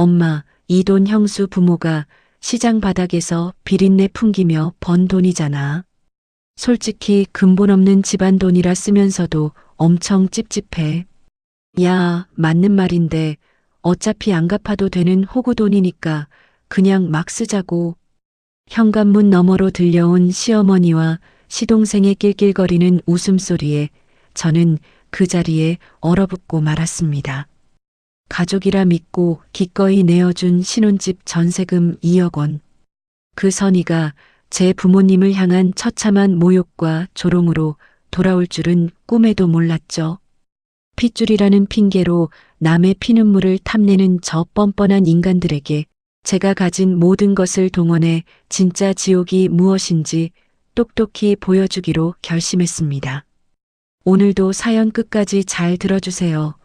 엄마, 이 돈 형수 부모가 시장 바닥에서 비린내 풍기며 번 돈이잖아. 솔직히 근본 없는 집안 돈이라 쓰면서도 엄청 찝찝해. 야, 맞는 말인데 어차피 안 갚아도 되는 호구 돈이니까 그냥 막 쓰자고. 현관문 너머로 들려온 시어머니와 시동생의 낄낄거리는 웃음소리에 저는 그 자리에 얼어붙고 말았습니다. 가족이라 믿고 기꺼이 내어준 신혼집 전세금 2억 원. 그 선의가 제 부모님을 향한 처참한 모욕과 조롱으로 돌아올 줄은 꿈에도 몰랐죠. 핏줄이라는 핑계로 남의 피눈물을 탐내는 저 뻔뻔한 인간들에게 제가 가진 모든 것을 동원해 진짜 지옥이 무엇인지 똑똑히 보여주기로 결심했습니다. 오늘도 사연 끝까지 잘 들어주세요.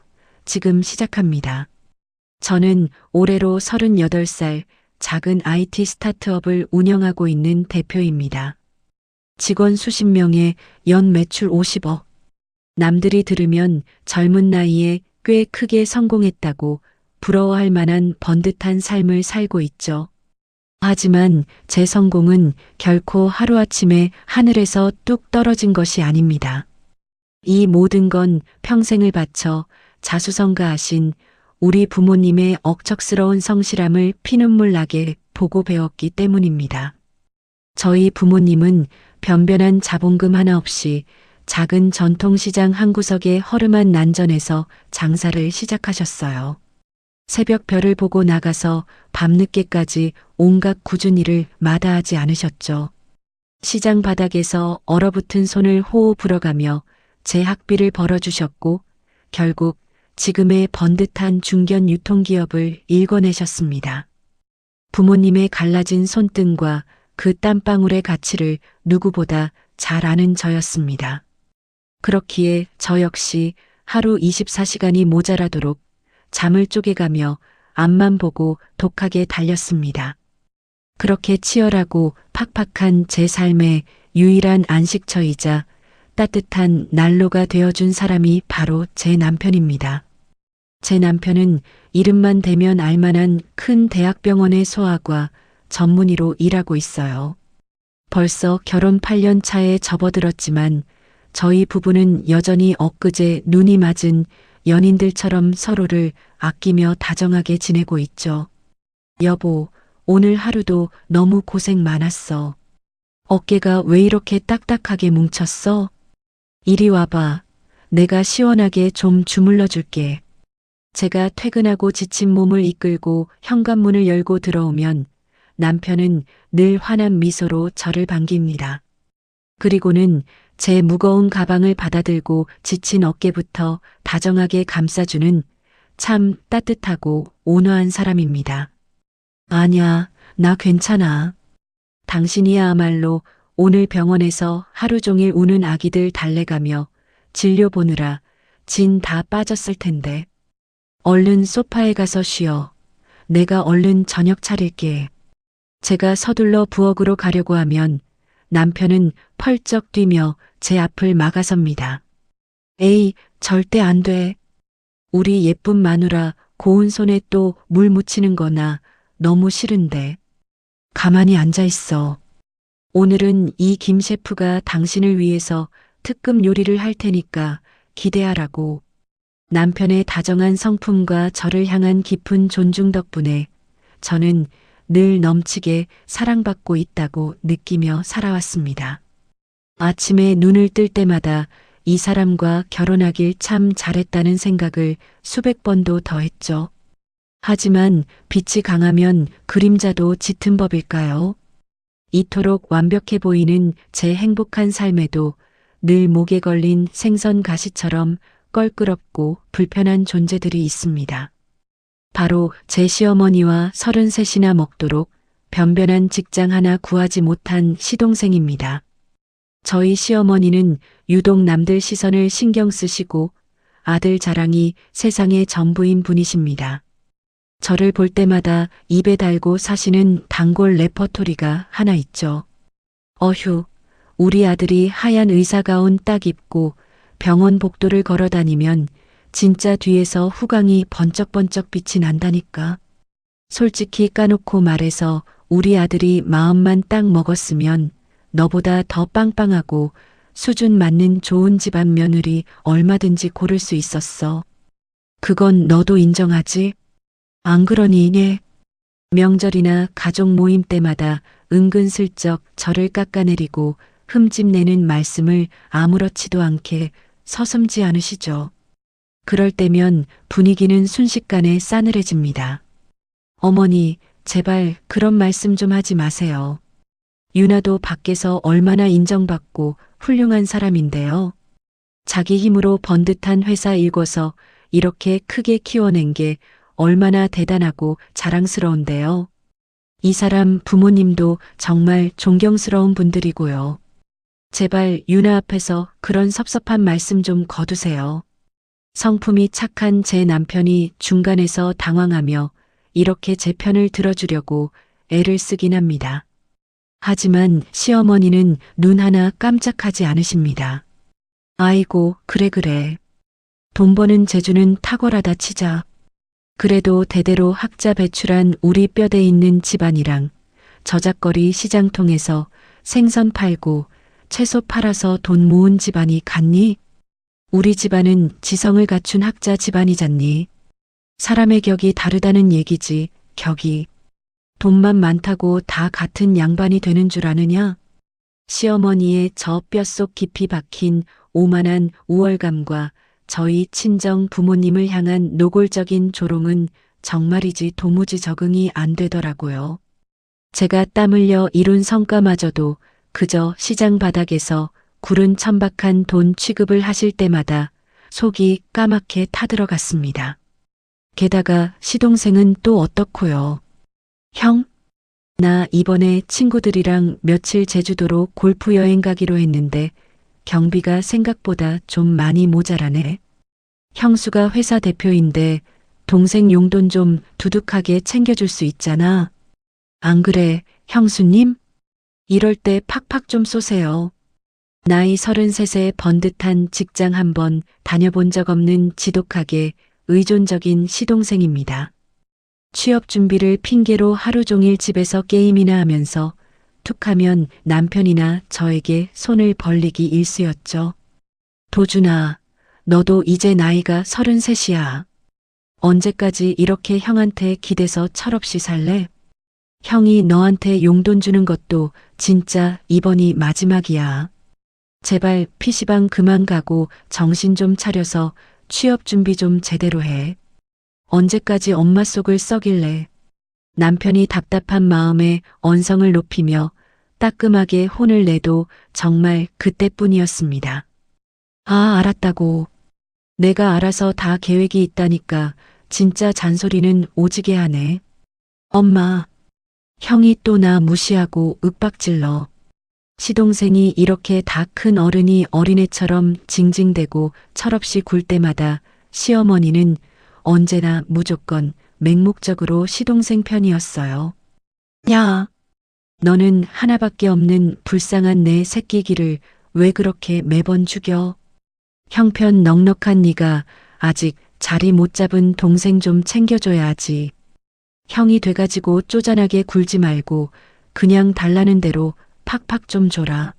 지금 시작합니다. 저는 올해로 38살 작은 IT 스타트업을 운영하고 있는 대표입니다. 직원 수십 명에 연 매출 50억. 남들이 들으면 젊은 나이에 꽤 크게 성공했다고 부러워할 만한 번듯한 삶을 살고 있죠. 하지만 제 성공은 결코 하루아침에 하늘에서 뚝 떨어진 것이 아닙니다. 이 모든 건 평생을 바쳐 자수성가하신 우리 부모님의 억척스러운 성실함을 피눈물 나게 보고 배웠기 때문입니다. 저희 부모님은 변변한 자본금 하나 없이 작은 전통시장 한 구석의 허름한 난전에서 장사를 시작하셨어요. 새벽별을 보고 나가서 밤늦게까지 온갖 굳은 일을 마다하지 않으셨죠. 시장 바닥에서 얼어붙은 손을 호호 불어가며 제 학비를 벌어주셨고 결국 지금의 번듯한 중견 유통기업을 일궈내셨습니다. 부모님의 갈라진 손등과 그 땀방울의 가치를 누구보다 잘 아는 저였습니다. 그렇기에 저 역시 하루 24시간이 모자라도록 잠을 쪼개가며 앞만 보고 독하게 달렸습니다. 그렇게 치열하고 팍팍한 제 삶의 유일한 안식처이자 따뜻한 난로가 되어준 사람이 바로 제 남편입니다. 제 남편은 이름만 대면 알만한 큰 대학병원의 소아과 전문의로 일하고 있어요. 벌써 결혼 8년 차에 접어들었지만 저희 부부는 여전히 엊그제 눈이 맞은 연인들처럼 서로를 아끼며 다정하게 지내고 있죠. 여보, 오늘 하루도 너무 고생 많았어. 어깨가 왜 이렇게 딱딱하게 뭉쳤어? 이리 와봐. 내가 시원하게 좀 주물러 줄게. 제가 퇴근하고 지친 몸을 이끌고 현관문을 열고 들어오면 남편은 늘 환한 미소로 저를 반깁니다. 그리고는 제 무거운 가방을 받아들고 지친 어깨부터 다정하게 감싸주는 참 따뜻하고 온화한 사람입니다. 아냐, 나 괜찮아. 당신이야말로 오늘 병원에서 하루 종일 우는 아기들 달래가며 진료 보느라 진 다 빠졌을 텐데. 얼른 소파에 가서 쉬어. 내가 얼른 저녁 차릴게. 제가 서둘러 부엌으로 가려고 하면 남편은 펄쩍 뛰며 제 앞을 막아섭니다. 에이, 절대 안 돼. 우리 예쁜 마누라 고운 손에 또 물 묻히는 거나 너무 싫은데. 가만히 앉아 있어. 오늘은 이 김 셰프가 당신을 위해서 특급 요리를 할 테니까 기대하라고. 남편의 다정한 성품과 저를 향한 깊은 존중 덕분에 저는 늘 넘치게 사랑받고 있다고 느끼며 살아왔습니다. 아침에 눈을 뜰 때마다 이 사람과 결혼하길 참 잘했다는 생각을 수백 번도 더 했죠. 하지만 빛이 강하면 그림자도 짙은 법일까요? 이토록 완벽해 보이는 제 행복한 삶에도 늘 목에 걸린 생선 가시처럼 껄끄럽고 불편한 존재들이 있습니다. 바로 제 시어머니와 33이나 먹도록 변변한 직장 하나 구하지 못한 시동생입니다. 저희 시어머니는 유독 남들 시선을 신경 쓰시고 아들 자랑이 세상의 전부인 분이십니다. 저를 볼 때마다 입에 달고 사시는 단골 레퍼토리가 하나 있죠. 어휴, 우리 아들이 하얀 의사가운 딱 입고 병원 복도를 걸어 다니면 진짜 뒤에서 후광이 번쩍번쩍 빛이 난다니까. 솔직히 까놓고 말해서 우리 아들이 마음만 딱 먹었으면 너보다 더 빵빵하고 수준 맞는 좋은 집안 며느리 얼마든지 고를 수 있었어. 그건 너도 인정하지? 안 그러니, 네. 명절이나 가족 모임 때마다 은근슬쩍 저를 깎아내리고 흠집내는 말씀을 아무렇지도 않게 서슴지 않으시죠. 그럴 때면 분위기는 순식간에 싸늘해집니다. 어머니, 제발 그런 말씀 좀 하지 마세요. 유나도 밖에서 얼마나 인정받고 훌륭한 사람인데요. 자기 힘으로 번듯한 회사 일궈서 이렇게 크게 키워낸 게 얼마나 대단하고 자랑스러운데요. 이 사람 부모님도 정말 존경스러운 분들이고요. 제발 유나 앞에서 그런 섭섭한 말씀 좀 거두세요. 성품이 착한 제 남편이 중간에서 당황하며 이렇게 제 편을 들어주려고 애를 쓰긴 합니다. 하지만 시어머니는 눈 하나 깜짝하지 않으십니다. 아이고, 그래. 돈 버는 재주는 탁월하다 치자. 그래도 대대로 학자 배출한 우리 뼈대 있는 집안이랑 저작거리 시장통해서 생선 팔고 채소 팔아서 돈 모은 집안이 같니? 우리 집안은 지성을 갖춘 학자 집안이잖니. 사람의 격이 다르다는 얘기지, 격이. 돈만 많다고 다 같은 양반이 되는 줄 아느냐? 시어머니의 저 뼛속 깊이 박힌 오만한 우월감과 저희 친정 부모님을 향한 노골적인 조롱은 정말이지 도무지 적응이 안 되더라고요. 제가 땀 흘려 이룬 성과마저도 그저 시장 바닥에서 구른 천박한 돈 취급을 하실 때마다 속이 까맣게 타들어갔습니다. 게다가 시동생은 또 어떻고요? 형? 나 이번에 친구들이랑 며칠 제주도로 골프 여행 가기로 했는데 경비가 생각보다 좀 많이 모자라네. 형수가 회사 대표인데 동생 용돈 좀 두둑하게 챙겨줄 수 있잖아. 안 그래, 형수님? 이럴 때 팍팍 좀 쏘세요. 나이 33에 번듯한 직장 한번 다녀본 적 없는 지독하게 의존적인 시동생입니다. 취업 준비를 핑계로 하루 종일 집에서 게임이나 하면서 툭하면 남편이나 저에게 손을 벌리기 일쑤였죠. 도준아, 너도 이제 나이가 33이야. 언제까지 이렇게 형한테 기대서 철없이 살래? 형이 너한테 용돈 주는 것도 진짜 이번이 마지막이야. 제발 PC방 그만 가고 정신 좀 차려서 취업 준비 좀 제대로 해. 언제까지 엄마 속을 썩일래? 남편이 답답한 마음에 언성을 높이며 따끔하게 혼을 내도 정말 그때뿐이었습니다. 아, 알았다고. 내가 알아서 다 계획이 있다니까 진짜 잔소리는 오지게 하네. 엄마, 형이 또 나 무시하고 윽박질러. 시동생이 이렇게 다 큰 어른이 어린애처럼 징징대고 철없이 굴 때마다 시어머니는 언제나 무조건 맹목적으로 시동생 편이었어요. 야, 너는 하나밖에 없는 불쌍한 내 새끼기를 왜 그렇게 매번 죽여? 형편 넉넉한 네가 아직 자리 못 잡은 동생 좀 챙겨줘야지. 형이 돼가지고 쪼잔하게 굴지 말고 그냥 달라는 대로 팍팍 좀 줘라.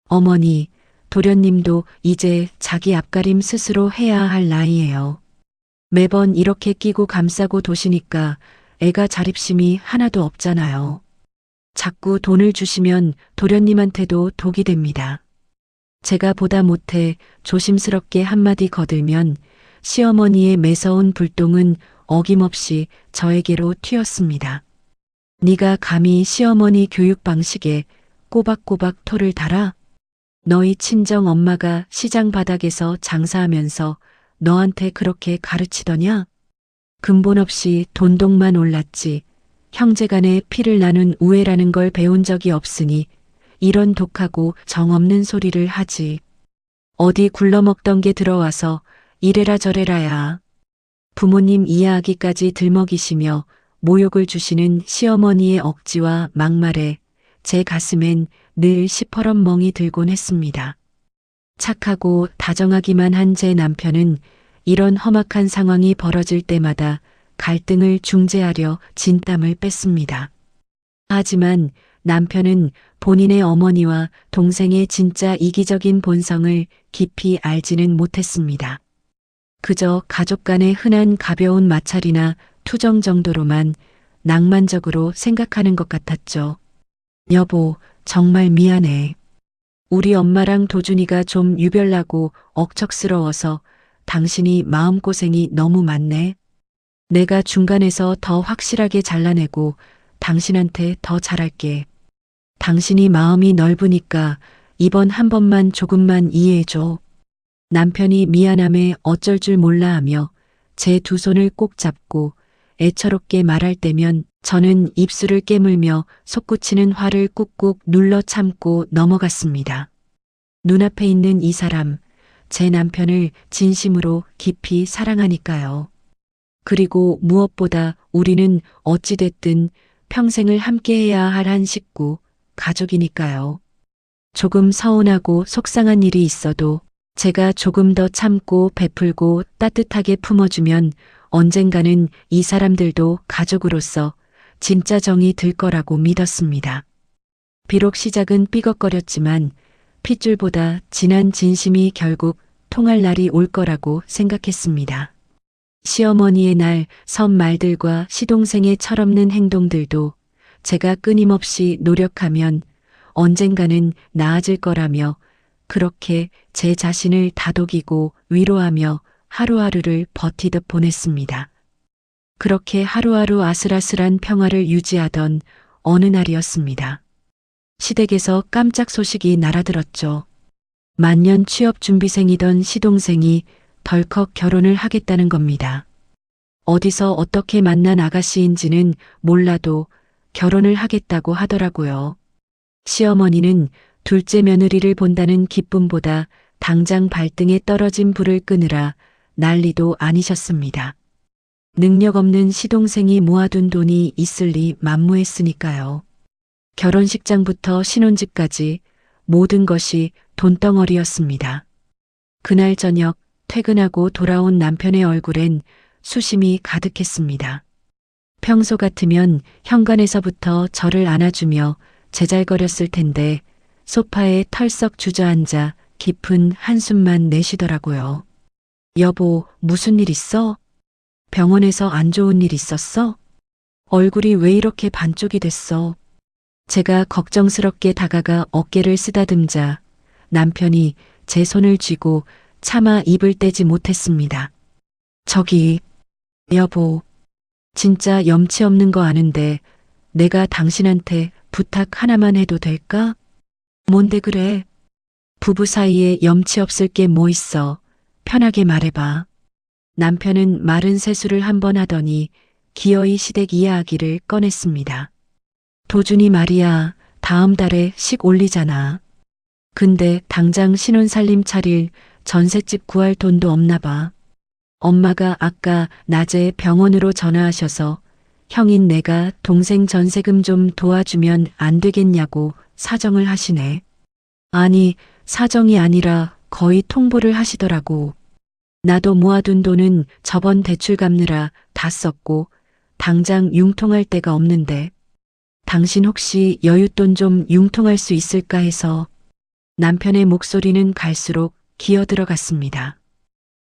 어머니, 도련님도 이제 자기 앞가림 스스로 해야 할 나이예요. 매번 이렇게 끼고 감싸고 도시니까 애가 자립심이 하나도 없잖아요. 자꾸 돈을 주시면 도련님한테도 독이 됩니다. 제가 보다 못해 조심스럽게 한마디 거들면 시어머니의 매서운 불똥은 어김없이 저에게로 튀었습니다. 네가 감히 시어머니 교육 방식에 꼬박꼬박 토를 달아? 너희 친정 엄마가 시장 바닥에서 장사하면서 너한테 그렇게 가르치더냐? 근본 없이 돈독만 올랐지. 형제간에 피를 나눈 우애라는 걸 배운 적이 없으니 이런 독하고 정없는 소리를 하지. 어디 굴러먹던 게 들어와서 이래라 저래라야. 부모님 이해하기까지 들먹이시며 모욕을 주시는 시어머니의 억지와 막말에 제 가슴엔 늘 시퍼런 멍이 들곤 했습니다. 착하고 다정하기만 한 제 남편은 이런 험악한 상황이 벌어질 때마다 갈등을 중재하려 진땀을 뺐습니다. 하지만 남편은 본인의 어머니와 동생의 진짜 이기적인 본성을 깊이 알지는 못했습니다. 그저 가족 간의 흔한 가벼운 마찰이나 투정 정도로만 낭만적으로 생각하는 것 같았죠. 여보, 정말 미안해. 우리 엄마랑 도준이가 좀 유별나고 억척스러워서 당신이 마음고생이 너무 많네. 내가 중간에서 더 확실하게 잘라내고 당신한테 더 잘할게. 당신이 마음이 넓으니까 이번 한 번만 조금만 이해해줘. 남편이 미안함에 어쩔 줄 몰라 하며 제 두 손을 꼭 잡고 애처롭게 말할 때면 저는 입술을 깨물며 솟구치는 화를 꾹꾹 눌러 참고 넘어갔습니다. 눈앞에 있는 이 사람, 제 남편을 진심으로 깊이 사랑하니까요. 그리고 무엇보다 우리는 어찌됐든 평생을 함께해야 할 한 식구, 가족이니까요. 조금 서운하고 속상한 일이 있어도 제가 조금 더 참고 베풀고 따뜻하게 품어주면 언젠가는 이 사람들도 가족으로서 진짜 정이 들 거라고 믿었습니다. 비록 시작은 삐걱거렸지만 핏줄보다 진한 진심이 결국 통할 날이 올 거라고 생각했습니다. 시어머니의 날 선 말들과 시동생의 철없는 행동들도 제가 끊임없이 노력하면 언젠가는 나아질 거라며 그렇게 제 자신을 다독이고 위로하며 하루하루를 버티듯 보냈습니다. 그렇게 하루하루 아슬아슬한 평화를 유지하던 어느 날이었습니다. 시댁에서 깜짝 소식이 날아들었죠. 만년 취업 준비생이던 시동생이 덜컥 결혼을 하겠다는 겁니다. 어디서 어떻게 만난 아가씨인지는 몰라도 결혼을 하겠다고 하더라고요. 시어머니는 둘째 며느리를 본다는 기쁨보다 당장 발등에 떨어진 불을 끄느라 난리도 아니셨습니다. 능력 없는 시동생이 모아둔 돈이 있을 리 만무했으니까요. 결혼식장부터 신혼집까지 모든 것이 돈덩어리였습니다. 그날 저녁 퇴근하고 돌아온 남편의 얼굴엔 수심이 가득했습니다. 평소 같으면 현관에서부터 저를 안아주며 제잘거렸을 텐데 소파에 털썩 주저앉아 깊은 한숨만 내쉬더라고요. 여보, 무슨 일 있어? 병원에서 안 좋은 일 있었어? 얼굴이 왜 이렇게 반쪽이 됐어? 제가 걱정스럽게 다가가 어깨를 쓰다듬자 남편이 제 손을 쥐고 차마 입을 떼지 못했습니다. 저기, 여보, 진짜 염치 없는 거 아는데 내가 당신한테 부탁 하나만 해도 될까? 뭔데 그래? 부부 사이에 염치 없을 게 뭐 있어. 편하게 말해봐. 남편은 마른 세수를 한 번 하더니 기어이 시댁 이야기를 꺼냈습니다. 도준이 말이야, 다음 달에 식 올리잖아. 근데 당장 신혼살림 차릴 전셋집 구할 돈도 없나 봐. 엄마가 아까 낮에 병원으로 전화하셔서 형인 내가 동생 전세금 좀 도와주면 안 되겠냐고 사정을 하시네. 아니, 사정이 아니라 거의 통보를 하시더라고. 나도 모아둔 돈은 저번 대출 갚느라 다 썼고 당장 융통할 데가 없는데 당신 혹시 여윳돈 좀 융통할 수 있을까 해서. 남편의 목소리는 갈수록 기어들어갔습니다.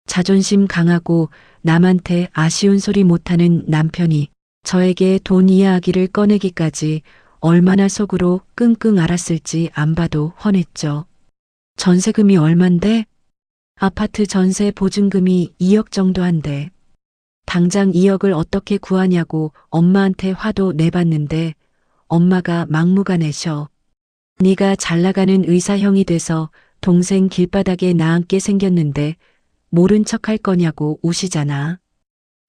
자존심 강하고 남한테 아쉬운 소리 못하는 남편이 저에게 돈 이야기를 꺼내기까지 얼마나 속으로 끙끙 앓았을지 안 봐도 훤했죠. 전세금이 얼만데? 아파트 전세 보증금이 2억 정도 한대. 당장 2억을 어떻게 구하냐고 엄마한테 화도 내봤는데 엄마가 막무가내셔. 네가 잘나가는 의사형이 돼서 동생 길바닥에 나앉게 생겼는데 모른 척 할 거냐고 우시잖아.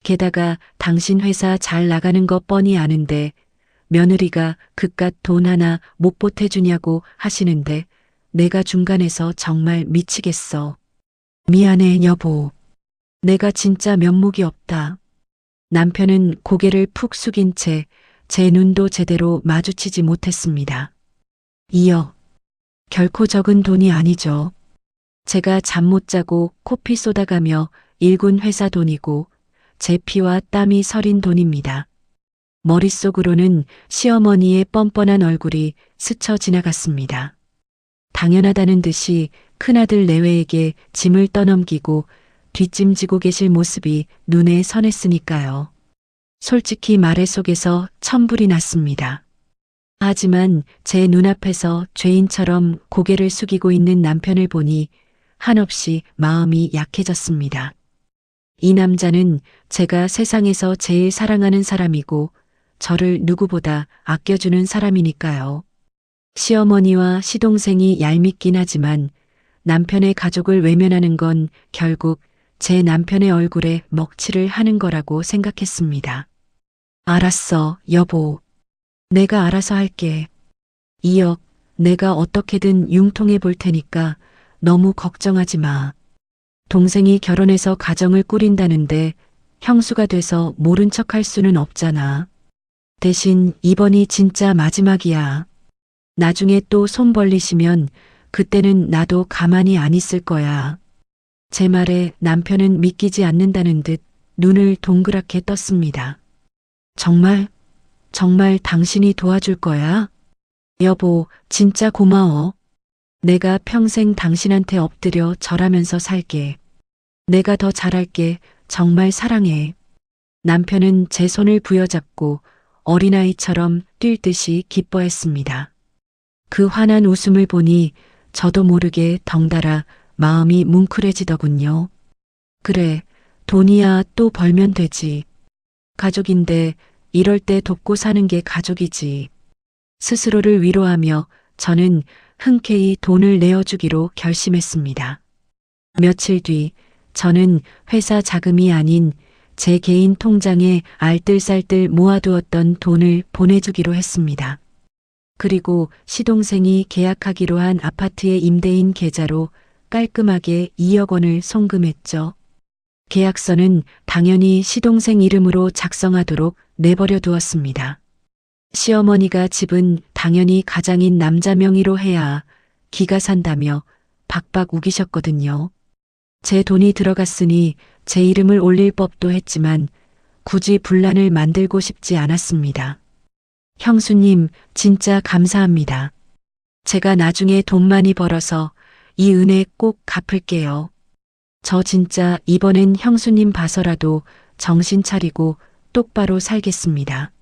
게다가 당신 회사 잘 나가는 거 뻔히 아는데 며느리가 그깟 돈 하나 못 보태주냐고 하시는데 내가 중간에서 정말 미치겠어. 미안해, 여보. 내가 진짜 면목이 없다. 남편은 고개를 푹 숙인 채 제 눈도 제대로 마주치지 못했습니다. 2억. 결코 적은 돈이 아니죠. 제가 잠 못 자고 코피 쏟아가며 일군 회사 돈이고 제 피와 땀이 서린 돈입니다. 머릿속으로는 시어머니의 뻔뻔한 얼굴이 스쳐 지나갔습니다. 당연하다는 듯이 큰아들 내외에게 짐을 떠넘기고 뒷짐지고 계실 모습이 눈에 선했으니까요. 솔직히 말해 속에서 천불이 났습니다. 하지만 제 눈앞에서 죄인처럼 고개를 숙이고 있는 남편을 보니 한없이 마음이 약해졌습니다. 이 남자는 제가 세상에서 제일 사랑하는 사람이고 저를 누구보다 아껴주는 사람이니까요. 시어머니와 시동생이 얄밉긴 하지만 남편의 가족을 외면하는 건 결국 제 남편의 얼굴에 먹칠을 하는 거라고 생각했습니다. 알았어, 여보. 내가 알아서 할게. 2억 내가 어떻게든 융통해 볼 테니까 너무 걱정하지 마. 동생이 결혼해서 가정을 꾸린다는데 형수가 돼서 모른 척 할 수는 없잖아. 대신 이번이 진짜 마지막이야. 나중에 또 손 벌리시면 그때는 나도 가만히 안 있을 거야. 제 말에 남편은 믿기지 않는다는 듯 눈을 동그랗게 떴습니다. 정말 당신이 도와줄 거야? 여보, 진짜 고마워. 내가 평생 당신한테 엎드려 절하면서 살게. 내가 더 잘할게. 정말 사랑해. 남편은 제 손을 부여잡고 어린아이처럼 뛸 듯이 기뻐했습니다. 그 환한 웃음을 보니 저도 모르게 덩달아 마음이 뭉클해지더군요. 그래, 돈이야 또 벌면 되지. 가족인데 이럴 때 돕고 사는 게 가족이지. 스스로를 위로하며 저는 흔쾌히 돈을 내어주기로 결심했습니다. 며칠 뒤 저는 회사 자금이 아닌 제 개인 통장에 알뜰살뜰 모아두었던 돈을 보내주기로 했습니다. 그리고 시동생이 계약하기로 한 아파트의 임대인 계좌로 깔끔하게 2억 원을 송금했죠. 계약서는 당연히 시동생 이름으로 작성하도록 내버려 두었습니다. 시어머니가 집은 당연히 가장인 남자 명의로 해야 기가 산다며 박박 우기셨거든요. 제 돈이 들어갔으니 제 이름을 올릴 법도 했지만 굳이 분란을 만들고 싶지 않았습니다. 형수님, 진짜 감사합니다. 제가 나중에 돈 많이 벌어서 이 은혜 꼭 갚을게요. 저 진짜 이번엔 형수님 봐서라도 정신 차리고 똑바로 살겠습니다.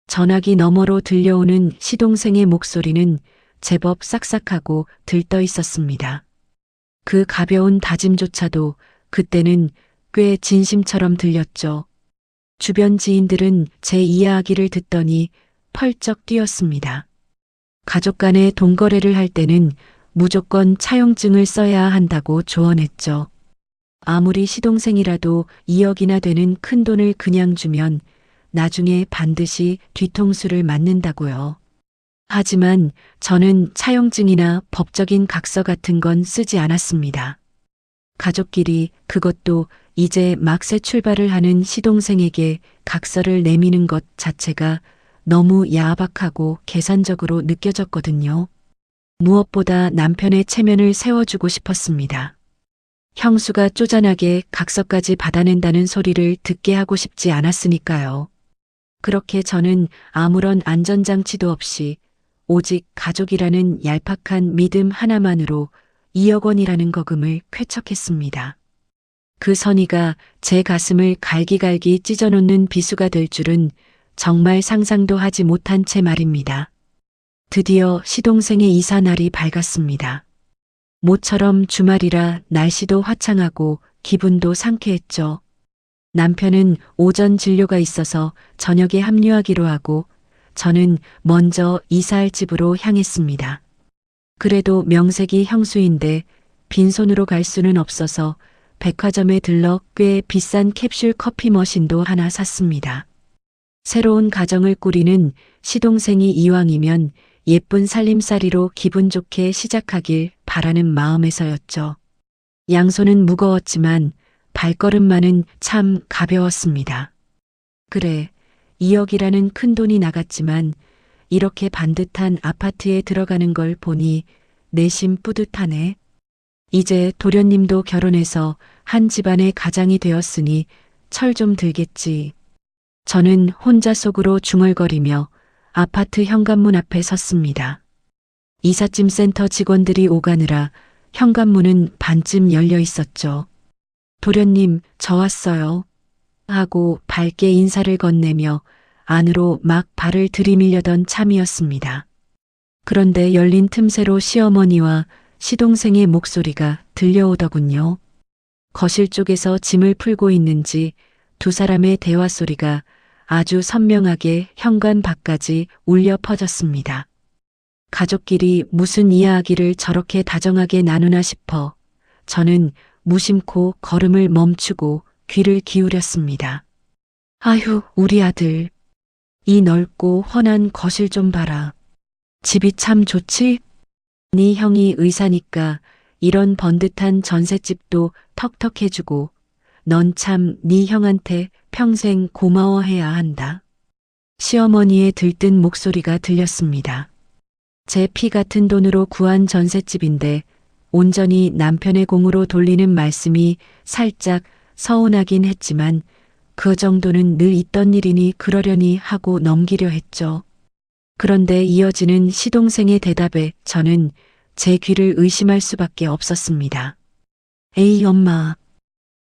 전화기 너머로 들려오는 시동생의 목소리는 제법 싹싹하고 들떠 있었습니다. 그 가벼운 다짐조차도 그때는 꽤 진심처럼 들렸죠. 주변 지인들은 제 이야기를 듣더니 펄쩍 뛰었습니다. 가족 간의 돈거래를 할 때는 무조건 차용증을 써야 한다고 조언했죠. 아무리 시동생이라도 2억이나 되는 큰 돈을 그냥 주면 나중에 반드시 뒤통수를 맞는다고요. 하지만 저는 차용증이나 법적인 각서 같은 건 쓰지 않았습니다. 가족끼리, 그것도 이제 막 새 출발을 하는 시동생에게 각서를 내미는 것 자체가 너무 야박하고 계산적으로 느껴졌거든요. 무엇보다 남편의 체면을 세워주고 싶었습니다. 형수가 쪼잔하게 각서까지 받아낸다는 소리를 듣게 하고 싶지 않았으니까요. 그렇게 저는 아무런 안전장치도 없이 오직 가족이라는 얄팍한 믿음 하나만으로 2억 원이라는 거금을 쾌척했습니다. 그 선의가 제 가슴을 갈기갈기 찢어놓는 비수가 될 줄은 정말 상상도 하지 못한 채 말입니다. 드디어 시동생의 이사 날이 밝았습니다. 모처럼 주말이라 날씨도 화창하고 기분도 상쾌했죠. 남편은 오전 진료가 있어서 저녁에 합류하기로 하고 저는 먼저 이사할 집으로 향했습니다. 그래도 명색이 형수인데 빈손으로 갈 수는 없어서 백화점에 들러 꽤 비싼 캡슐 커피 머신도 하나 샀습니다. 새로운 가정을 꾸리는 시동생이 이왕이면 예쁜 살림살이로 기분 좋게 시작하길 바라는 마음에서였죠. 양손은 무거웠지만 발걸음만은 참 가벼웠습니다. 그래, 2억이라는 큰 돈이 나갔지만 이렇게 반듯한 아파트에 들어가는 걸 보니 내심 뿌듯하네. 이제 도련님도 결혼해서 한 집안의 가장이 되었으니 철 좀 들겠지. 저는 혼자 속으로 중얼거리며 아파트 현관문 앞에 섰습니다. 이삿짐 센터 직원들이 오가느라 현관문은 반쯤 열려 있었죠. 도련님, 저 왔어요. 하고 밝게 인사를 건네며 안으로 막 발을 들이밀려던 참이었습니다. 그런데 열린 틈새로 시어머니와 시동생의 목소리가 들려오더군요. 거실 쪽에서 짐을 풀고 있는지 두 사람의 대화 소리가 아주 선명하게 현관 밖까지 울려 퍼졌습니다. 가족끼리 무슨 이야기를 저렇게 다정하게 나누나 싶어 저는 무심코 걸음을 멈추고 귀를 기울였습니다. 아휴, 우리 아들. 이 넓고 훤한 거실 좀 봐라. 집이 참 좋지? 네 형이 의사니까 이런 번듯한 전셋집도 턱턱 해주고 넌 참 네 형한테 평생 고마워해야 한다. 시어머니의 들뜬 목소리가 들렸습니다. 제 피 같은 돈으로 구한 전셋집인데 온전히 남편의 공으로 돌리는 말씀이 살짝 서운하긴 했지만 그 정도는 늘 있던 일이니 그러려니 하고 넘기려 했죠. 그런데 이어지는 시동생의 대답에 저는 제 귀를 의심할 수밖에 없었습니다. 에이 엄마,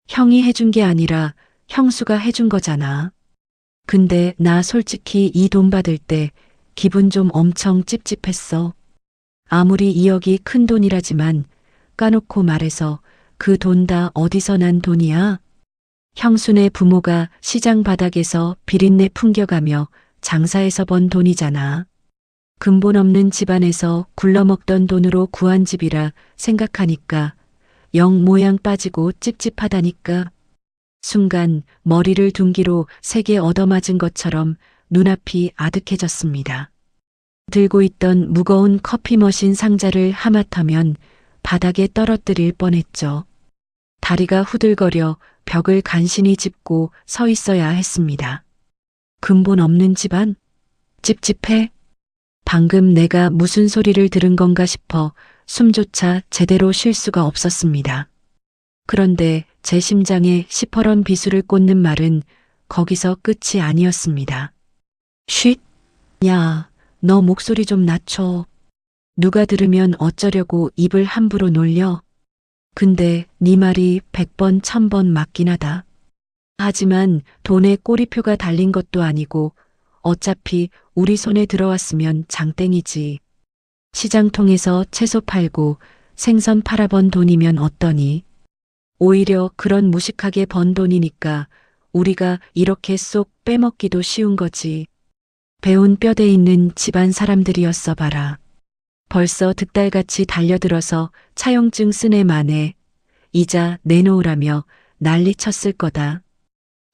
형이 해준 게 아니라 형수가 해준 거잖아. 근데 나 솔직히 이 돈 받을 때 기분 좀 엄청 찝찝했어. 아무리 2억이 큰 돈이라지만 까놓고 말해서 그 돈 다 어디서 난 돈이야? 형수네 부모가 시장 바닥에서 비린내 풍겨가며 장사해서 번 돈이잖아. 근본 없는 집안에서 굴러먹던 돈으로 구한 집이라 생각하니까 영 모양 빠지고 찝찝하다니까. 순간 머리를 둔기로 세게 얻어맞은 것처럼 눈앞이 아득해졌습니다. 들고 있던 무거운 커피 머신 상자를 하마터면 바닥에 떨어뜨릴 뻔했죠. 다리가 후들거려 벽을 간신히 짚고 서 있어야 했습니다. 근본 없는 집안? 찝찝해? 방금 내가 무슨 소리를 들은 건가 싶어 숨조차 제대로 쉴 수가 없었습니다. 그런데 제 심장에 시퍼런 비수를 꽂는 말은 거기서 끝이 아니었습니다. 쉿! 야, 너 목소리 좀 낮춰. 누가 들으면 어쩌려고 입을 함부로 놀려. 근데 네 말이 100번 1000번 맞긴 하다. 하지만 돈에 꼬리표가 달린 것도 아니고 어차피 우리 손에 들어왔으면 장땡이지. 시장통에서 채소 팔고 생선 팔아번 돈이면 어떠니? 오히려 그런 무식하게 번 돈이니까 우리가 이렇게 쏙 빼먹기도 쉬운 거지. 배운 뼈대 있는 집안 사람들이었어 봐라. 벌써 득달같이 달려들어서 차용증 쓴 애 만에 이자 내놓으라며 난리 쳤을 거다.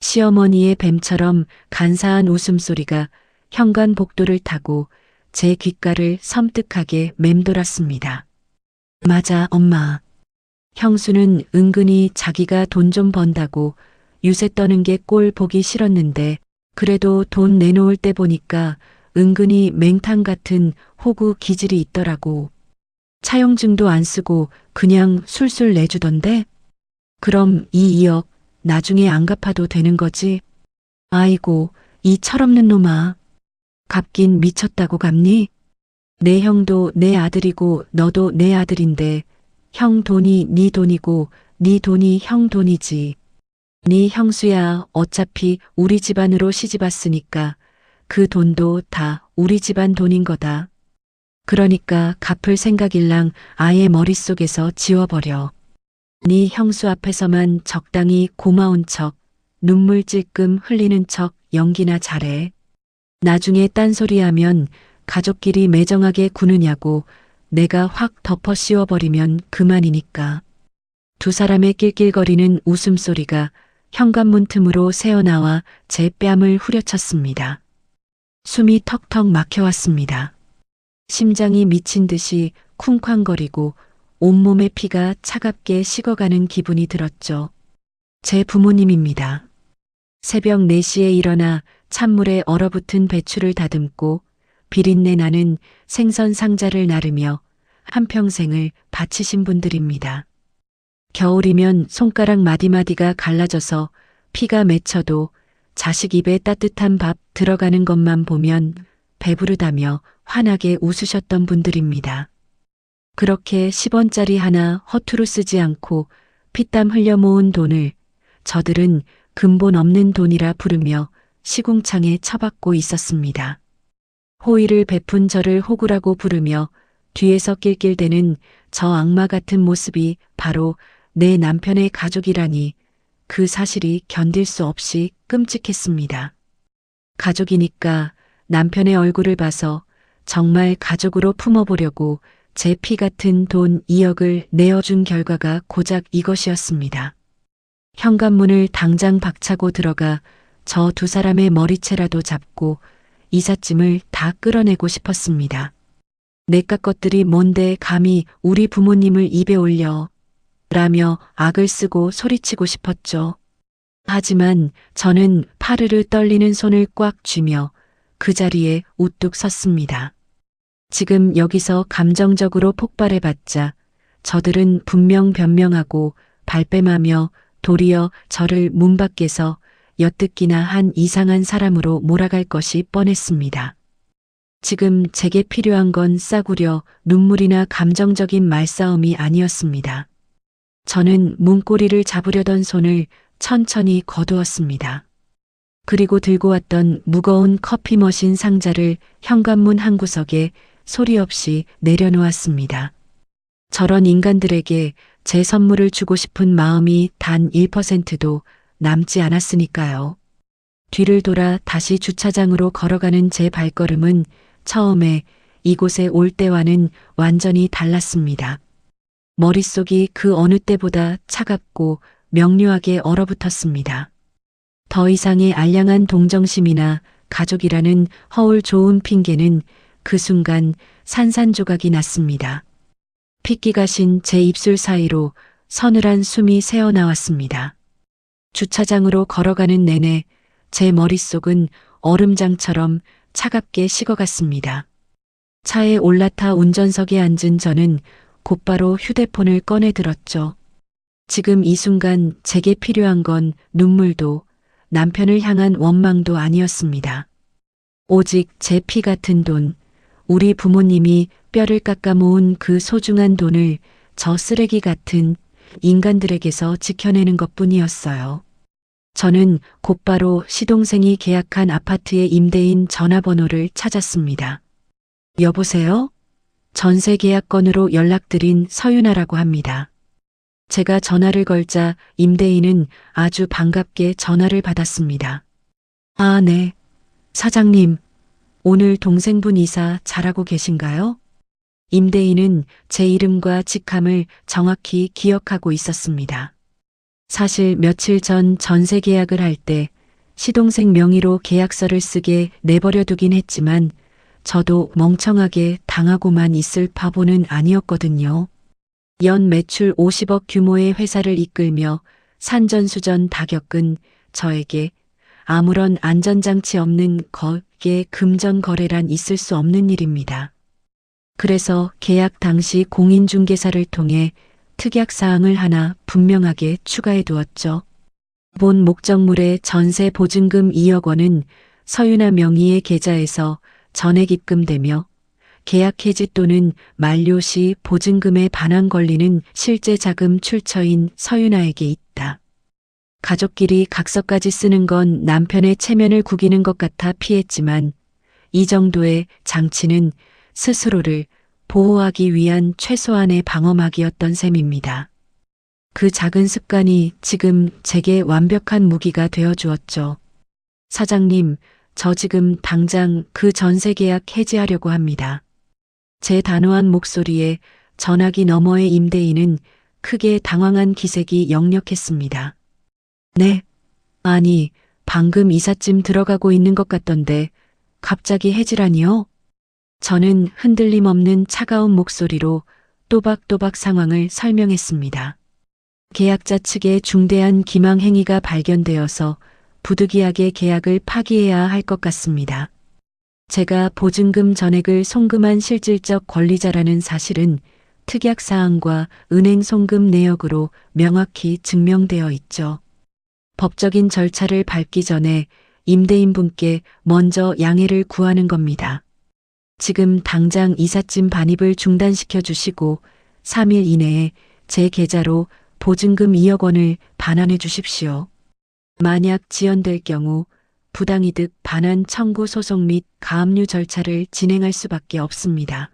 시어머니의 뱀처럼 간사한 웃음소리가 현관 복도를 타고 제 귓가를 섬뜩하게 맴돌았습니다. 맞아, 엄마. 형수는 은근히 자기가 돈 좀 번다고 유세 떠는 게 꼴 보기 싫었는데 그래도 돈 내놓을 때 보니까 은근히 맹탕 같은 호구 기질이 있더라고. 차용증도 안 쓰고 그냥 술술 내주던데? 그럼 이 2억 나중에 안 갚아도 되는 거지? 아이고, 이 철없는 놈아. 갚긴 미쳤다고 갚니? 내 형도 내 아들이고 너도 내 아들인데 형 돈이 네 돈이고 네 돈이 형 돈이지. 네 형수야 어차피 우리 집안으로 시집 왔으니까 그 돈도 다 우리 집안 돈인 거다. 그러니까 갚을 생각일랑 아예 머릿속에서 지워버려. 네 형수 앞에서만 적당히 고마운 척, 눈물 찔끔 흘리는 척 연기나 잘해. 나중에 딴소리하면 가족끼리 매정하게 구느냐고 내가 확 덮어 씌워버리면 그만이니까. 두 사람의 낄낄거리는 웃음소리가 현관문 틈으로 새어나와 제 뺨을 후려쳤습니다. 숨이 턱턱 막혀왔습니다. 심장이 미친 듯이 쿵쾅거리고 온몸의 피가 차갑게 식어가는 기분이 들었죠. 제 부모님입니다. 새벽 4시에 일어나 찬물에 얼어붙은 배추를 다듬고 비린내 나는 생선 상자를 나르며 한평생을 바치신 분들입니다. 겨울이면 손가락 마디마디가 갈라져서 피가 맺혀도 자식 입에 따뜻한 밥 들어가는 것만 보면 배부르다며 환하게 웃으셨던 분들입니다. 그렇게 10원짜리 하나 허투루 쓰지 않고 피땀 흘려 모은 돈을 저들은 근본 없는 돈이라 부르며 시궁창에 처박고 있었습니다. 호의를 베푼 저를 호구라고 부르며 뒤에서 낄낄대는 저 악마 같은 모습이 바로 내 남편의 가족이라니 그 사실이 견딜 수 없이 끔찍했습니다. 가족이니까 남편의 얼굴을 봐서 정말 가족으로 품어보려고 제 피 같은 돈 2억을 내어준 결과가 고작 이것이었습니다. 현관문을 당장 박차고 들어가 저 두 사람의 머리채라도 잡고 이삿짐을 다 끌어내고 싶었습니다. 내깟 것들이 뭔데 감히 우리 부모님을 입에 올려 라며 악을 쓰고 소리치고 싶었죠. 하지만 저는 파르르 떨리는 손을 꽉 쥐며 그 자리에 우뚝 섰습니다. 지금 여기서 감정적으로 폭발해봤자 저들은 분명 변명하고 발뺌하며 도리어 저를 문 밖에서 엿듣기나 한 이상한 사람으로 몰아갈 것이 뻔했습니다. 지금 제게 필요한 건 싸구려 눈물이나 감정적인 말싸움이 아니었습니다. 저는 문고리를 잡으려던 손을 천천히 거두었습니다. 그리고 들고 왔던 무거운 커피 머신 상자를 현관문 한 구석에 소리 없이 내려놓았습니다. 저런 인간들에게 제 선물을 주고 싶은 마음이 단 1%도 남지 않았으니까요. 뒤를 돌아 다시 주차장으로 걸어가는 제 발걸음은 처음에 이곳에 올 때와는 완전히 달랐습니다. 머릿속이 그 어느 때보다 차갑고 명료하게 얼어붙었습니다. 더 이상의 알량한 동정심이나 가족이라는 허울 좋은 핑계는 그 순간 산산조각이 났습니다. 핏기가 신 제 입술 사이로 서늘한 숨이 새어나왔습니다. 주차장으로 걸어가는 내내 제 머릿속은 얼음장처럼 차갑게 식어갔습니다. 차에 올라타 운전석에 앉은 저는 곧바로 휴대폰을 꺼내 들었죠. 지금 이 순간 제게 필요한 건 눈물도 남편을 향한 원망도 아니었습니다. 오직 제 피 같은 돈, 우리 부모님이 뼈를 깎아 모은 그 소중한 돈을 저 쓰레기 같은 인간들에게서 지켜내는 것뿐이었어요. 저는 곧바로 시동생이 계약한 아파트의 임대인 전화번호를 찾았습니다. 여보세요? 전세 계약건으로 연락드린 서윤아라고 합니다. 제가 전화를 걸자 임대인은 아주 반갑게 전화를 받았습니다. 아, 네. 사장님, 오늘 동생분 이사 잘하고 계신가요? 임대인은 제 이름과 직함을 정확히 기억하고 있었습니다. 사실 며칠 전 전세 계약을 할 때 시동생 명의로 계약서를 쓰게 내버려 두긴 했지만 저도 멍청하게 당하고만 있을 바보는 아니었거든요. 연 매출 50억 규모의 회사를 이끌며 산전수전 다 겪은 저에게 아무런 안전장치 없는 거기에 금전 거래란 있을 수 없는 일입니다. 그래서 계약 당시 공인중개사를 통해 특약사항을 하나 분명하게 추가해 두었죠. 본 목적물의 전세 보증금 2억 원은 서윤아 명의의 계좌에서 전액 입금되며 계약 해지 또는 만료 시 보증금의 반환 권리는 실제 자금 출처인 서윤아에게 있다. 가족끼리 각서까지 쓰는 건 남편의 체면을 구기는 것 같아 피했지만 이 정도의 장치는 스스로를 보호하기 위한 최소한의 방어막이었던 셈입니다. 그 작은 습관이 지금 제게 완벽한 무기가 되어 주었죠. 사장님, 저 지금 당장 그 전세 계약 해지하려고 합니다. 제 단호한 목소리에 전화기 너머의 임대인은 크게 당황한 기색이 역력했습니다. 네? 아니, 방금 이삿짐 들어가고 있는 것 같던데 갑자기 해지라니요? 저는 흔들림 없는 차가운 목소리로 또박또박 상황을 설명했습니다. 계약자 측의 중대한 기망 행위가 발견되어서 부득이하게 계약을 파기해야 할 것 같습니다. 제가 보증금 전액을 송금한 실질적 권리자라는 사실은 특약사항과 은행 송금 내역으로 명확히 증명되어 있죠. 법적인 절차를 밟기 전에 임대인분께 먼저 양해를 구하는 겁니다. 지금 당장 이삿짐 반입을 중단시켜 주시고 3일 이내에 제 계좌로 보증금 2억 원을 반환해 주십시오. 만약 지연될 경우 부당이득 반환 청구 소송 및 가압류 절차를 진행할 수밖에 없습니다.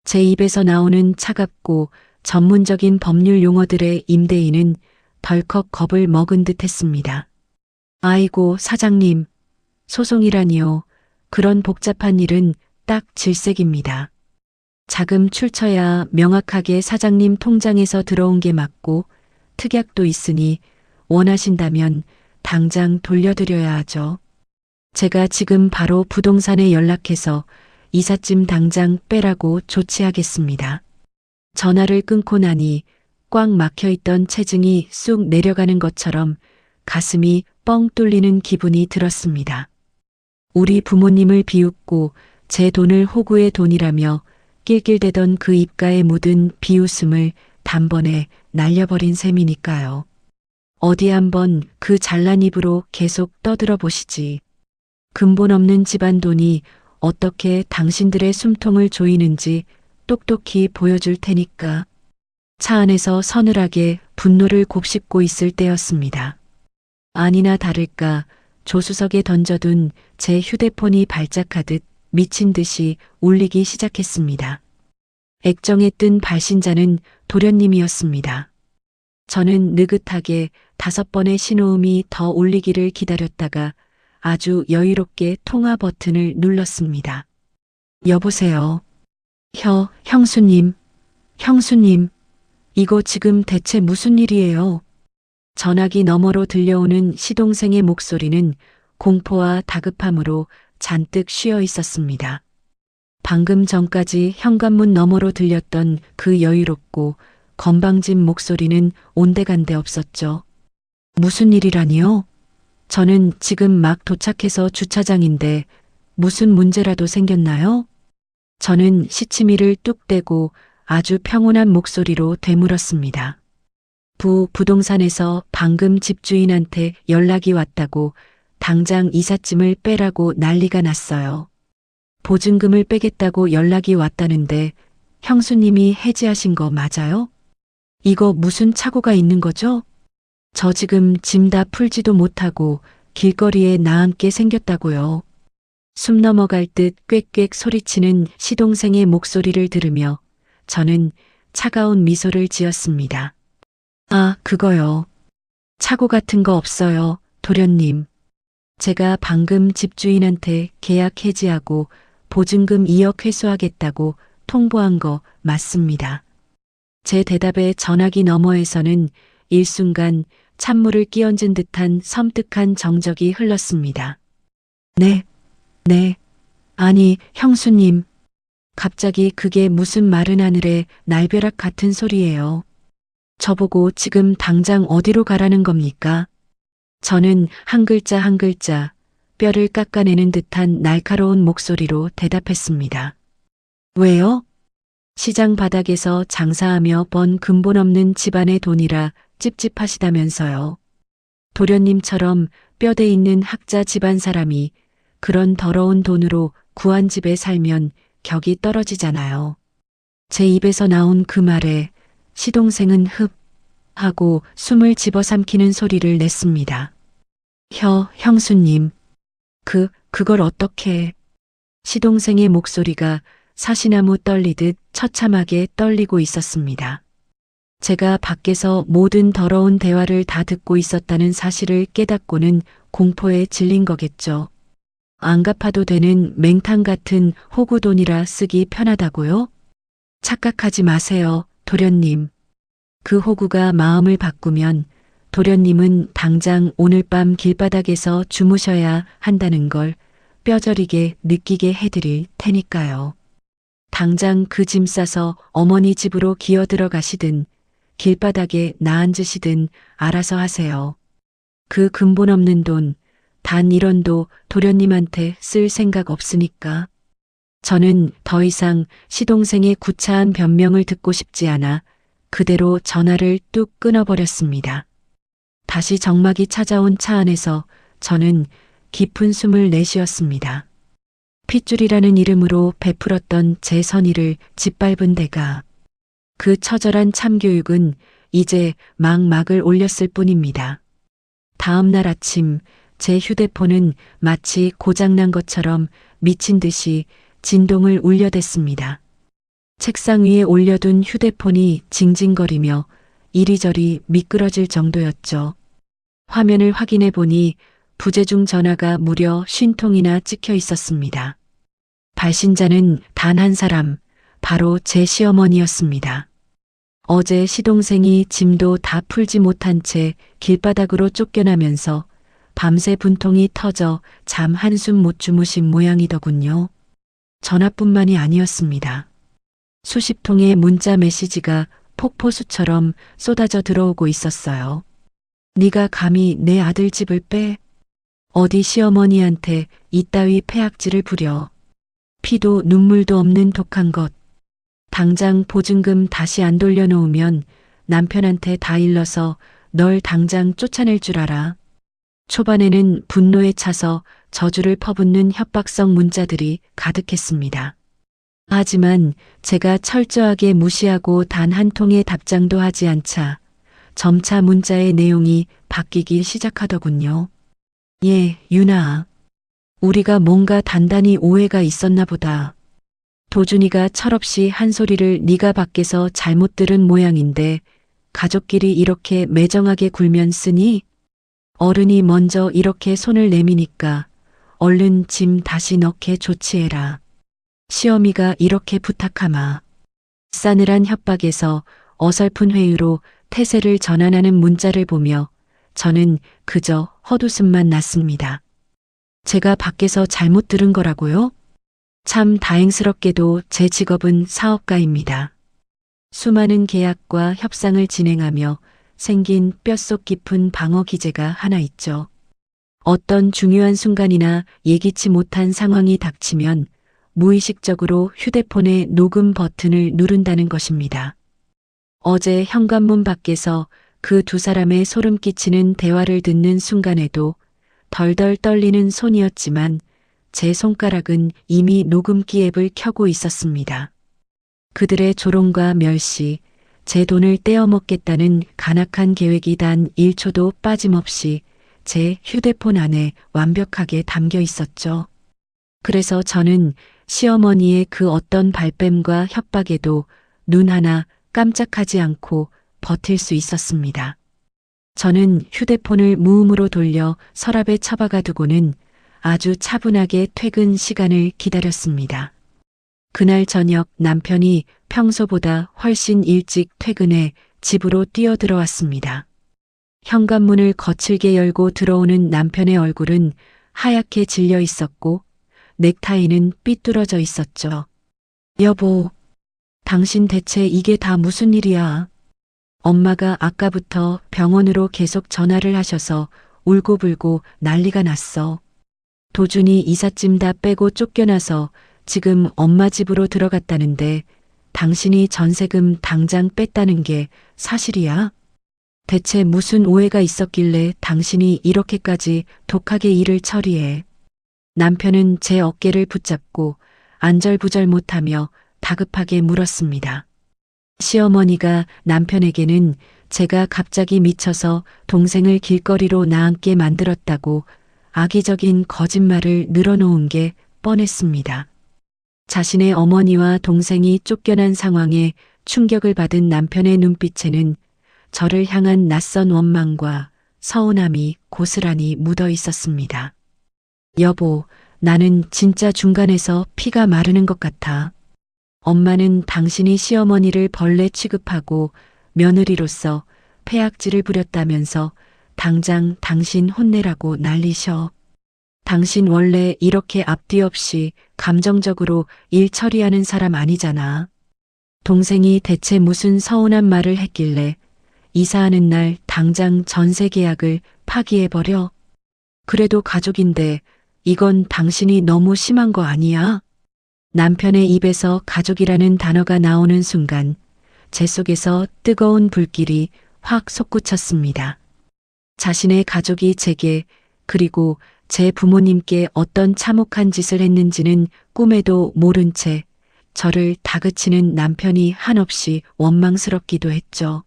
제 입에서 나오는 차갑고 전문적인 법률 용어들의 임대인은 덜컥 겁을 먹은 듯 했습니다. 아이고, 사장님, 소송이라니요. 그런 복잡한 일은 딱 질색입니다. 자금 출처야 명확하게 사장님 통장에서 들어온 게 맞고 특약도 있으니 원하신다면 당장 돌려드려야 하죠. 제가 지금 바로 부동산에 연락해서 이삿짐 당장 빼라고 조치하겠습니다. 전화를 끊고 나니 꽉 막혀있던 체증이 쑥 내려가는 것처럼 가슴이 뻥 뚫리는 기분이 들었습니다. 우리 부모님을 비웃고 제 돈을 호구의 돈이라며 낄낄대던 그 입가에 묻은 비웃음을 단번에 날려버린 셈이니까요. 어디 한번 그 잘난 입으로 계속 떠들어 보시지. 근본 없는 집안 돈이 어떻게 당신들의 숨통을 조이는지 똑똑히 보여줄 테니까. 차 안에서 서늘하게 분노를 곱씹고 있을 때였습니다. 아니나 다를까 조수석에 던져둔 제 휴대폰이 발작하듯 미친 듯이 울리기 시작했습니다. 액정에 뜬 발신자는 도련님이었습니다. 저는 느긋하게 5번의 신호음이 더 울리기를 기다렸다가 아주 여유롭게 통화 버튼을 눌렀습니다. 여보세요. 형수님, 이거 지금 대체 무슨 일이에요? 전화기 너머로 들려오는 시동생의 목소리는 공포와 다급함으로 잔뜩 쉬어 있었습니다. 방금 전까지 현관문 너머로 들렸던 그 여유롭고 건방진 목소리는 온데간데 없었죠. 무슨 일이라니요? 저는 지금 막 도착해서 주차장인데 무슨 문제라도 생겼나요? 저는 시치미를 뚝 떼고 아주 평온한 목소리로 되물었습니다. 부동산에서 방금 집주인한테 연락이 왔다고 당장 이삿짐을 빼라고 난리가 났어요. 보증금을 빼겠다고 연락이 왔다는데 형수님이 해지하신 거 맞아요? 이거 무슨 착오가 있는 거죠? 저 지금 짐 다 풀지도 못하고 길거리에 나앉게 생겼다고요. 숨 넘어갈 듯 꽥꽥 소리치는 시동생의 목소리를 들으며 저는 차가운 미소를 지었습니다. 아, 그거요. 착오 같은 거 없어요, 도련님. 제가 방금 집주인한테 계약 해지하고 보증금 2억 회수하겠다고 통보한 거 맞습니다. 제 대답에 전화기 너머에서는 일순간 찬물을 끼얹은 듯한 섬뜩한 정적이 흘렀습니다. 네. 아니, 형수님. 갑자기 그게 무슨 마른 하늘의 날벼락 같은 소리예요. 저보고 지금 당장 어디로 가라는 겁니까? 저는 한 글자 한 글자 뼈를 깎아내는 듯한 날카로운 목소리로 대답했습니다. 왜요? 시장 바닥에서 장사하며 번 근본 없는 집안의 돈이라 찝찝하시다면서요. 도련님처럼 뼈대 있는 학자 집안 사람이 그런 더러운 돈으로 구한 집에 살면 격이 떨어지잖아요. 제 입에서 나온 그 말에 시동생은 흡 하고 숨을 집어삼키는 소리를 냈습니다. 형수님, 그걸 어떻게... 시동생의 목소리가 사시나무 떨리듯 처참하게 떨리고 있었습니다. 제가 밖에서 모든 더러운 대화를 다 듣고 있었다는 사실을 깨닫고는 공포에 질린 거겠죠. 안 갚아도 되는 맹탕 같은 호구돈이라 쓰기 편하다고요? 착각하지 마세요, 도련님. 그 호구가 마음을 바꾸면 도련님은 당장 오늘 밤 길바닥에서 주무셔야 한다는 걸 뼈저리게 느끼게 해드릴 테니까요. 당장 그 짐 싸서 어머니 집으로 기어 들어가시든 길바닥에 나앉으시든 알아서 하세요. 그 근본 없는 돈, 단 1원도 도련님한테 쓸 생각 없으니까. 저는 더 이상 시동생의 구차한 변명을 듣고 싶지 않아 그대로 전화를 뚝 끊어버렸습니다. 다시 정막이 찾아온 차 안에서 저는 깊은 숨을 내쉬었습니다. 핏줄이라는 이름으로 베풀었던 제 선의를 짓밟은 대가, 그 처절한 참교육은 이제 막을 올렸을 뿐입니다. 다음 날 아침 제 휴대폰은 마치 고장난 것처럼 미친 듯이 진동을 울려댔습니다. 책상 위에 올려둔 휴대폰이 징징거리며 이리저리 미끄러질 정도였죠. 화면을 확인해 보니 부재중 전화가 무려 50통이나 찍혀 있었습니다. 발신자는 단 한 사람, 바로 제 시어머니였습니다. 어제 시동생이 짐도 다 풀지 못한 채 길바닥으로 쫓겨나면서 밤새 분통이 터져 잠 한숨 못 주무신 모양이더군요. 전화뿐만이 아니었습니다. 수십 통의 문자 메시지가 폭포수처럼 쏟아져 들어오고 있었어요. 네가 감히 내 아들 집을 빼? 어디 시어머니한테 이따위 폐악질을 부려. 피도 눈물도 없는 독한 것. 당장 보증금 다시 안 돌려놓으면 남편한테 다 일러서 널 당장 쫓아낼 줄 알아. 초반에는 분노에 차서 저주를 퍼붓는 협박성 문자들이 가득했습니다. 하지만 제가 철저하게 무시하고 단 한 통의 답장도 하지 않자 점차 문자의 내용이 바뀌기 시작하더군요. 예, 유나. 우리가 뭔가 단단히 오해가 있었나 보다. 도준이가 철없이 한 소리를 네가 밖에서 잘못 들은 모양인데 가족끼리 이렇게 매정하게 굴면 쓰니? 어른이 먼저 이렇게 손을 내미니까 얼른 짐 다시 넣게 조치해라. 시어미가 이렇게 부탁하마. 싸늘한 협박에서 어설픈 회유로 태세를 전환하는 문자를 보며 저는 그저 헛웃음만 났습니다. 제가 밖에서 잘못 들은 거라고요? 참 다행스럽게도 제 직업은 사업가입니다. 수많은 계약과 협상을 진행하며 생긴 뼛속 깊은 방어 기제가 하나 있죠. 어떤 중요한 순간이나 예기치 못한 상황이 닥치면 무의식적으로 휴대폰의 녹음 버튼을 누른다는 것입니다. 어제 현관문 밖에서 그 두 사람의 소름 끼치는 대화를 듣는 순간에도 덜덜 떨리는 손이었지만 제 손가락은 이미 녹음기 앱을 켜고 있었습니다. 그들의 조롱과 멸시, 제 돈을 떼어먹겠다는 간악한 계획이 단 1초도 빠짐없이 제 휴대폰 안에 완벽하게 담겨 있었죠. 그래서 저는 시어머니의 그 어떤 발뺌과 협박에도 눈 하나 깜짝하지 않고 버틸 수 있었습니다. 저는 휴대폰을 무음으로 돌려 서랍에 처박아 두고는 아주 차분하게 퇴근 시간을 기다렸습니다. 그날 저녁 남편이 평소보다 훨씬 일찍 퇴근해 집으로 뛰어들어왔습니다. 현관문을 거칠게 열고 들어오는 남편의 얼굴은 하얗게 질려 있었고 넥타이는 삐뚤어져 있었죠. 여보, 당신 대체 이게 다 무슨 일이야? 엄마가 아까부터 병원으로 계속 전화를 하셔서 울고불고 난리가 났어. 도준이 이삿짐 다 빼고 쫓겨나서 지금 엄마 집으로 들어갔다는데 당신이 전세금 당장 뺐다는 게 사실이야? 대체 무슨 오해가 있었길래 당신이 이렇게까지 독하게 일을 처리해? 남편은 제 어깨를 붙잡고 안절부절 못하며 다급하게 물었습니다. 시어머니가 남편에게는 제가 갑자기 미쳐서 동생을 길거리로 나앉게 만들었다고 악의적인 거짓말을 늘어놓은 게 뻔했습니다. 자신의 어머니와 동생이 쫓겨난 상황에 충격을 받은 남편의 눈빛에는 저를 향한 낯선 원망과 서운함이 고스란히 묻어 있었습니다. 여보, 나는 진짜 중간에서 피가 마르는 것 같아. 엄마는 당신이 시어머니를 벌레 취급하고 며느리로서 폐악질을 부렸다면서 당장 당신 혼내라고 난리셔. 당신 원래 이렇게 앞뒤 없이 감정적으로 일 처리하는 사람 아니잖아. 동생이 대체 무슨 서운한 말을 했길래 이사하는 날 당장 전세 계약을 파기해버려? 그래도 가족인데 이건 당신이 너무 심한 거 아니야? 남편의 입에서 가족이라는 단어가 나오는 순간 제 속에서 뜨거운 불길이 확 솟구쳤습니다. 자신의 가족이 제게 그리고 제 부모님께 어떤 참혹한 짓을 했는지는 꿈에도 모른 채 저를 다그치는 남편이 한없이 원망스럽기도 했죠.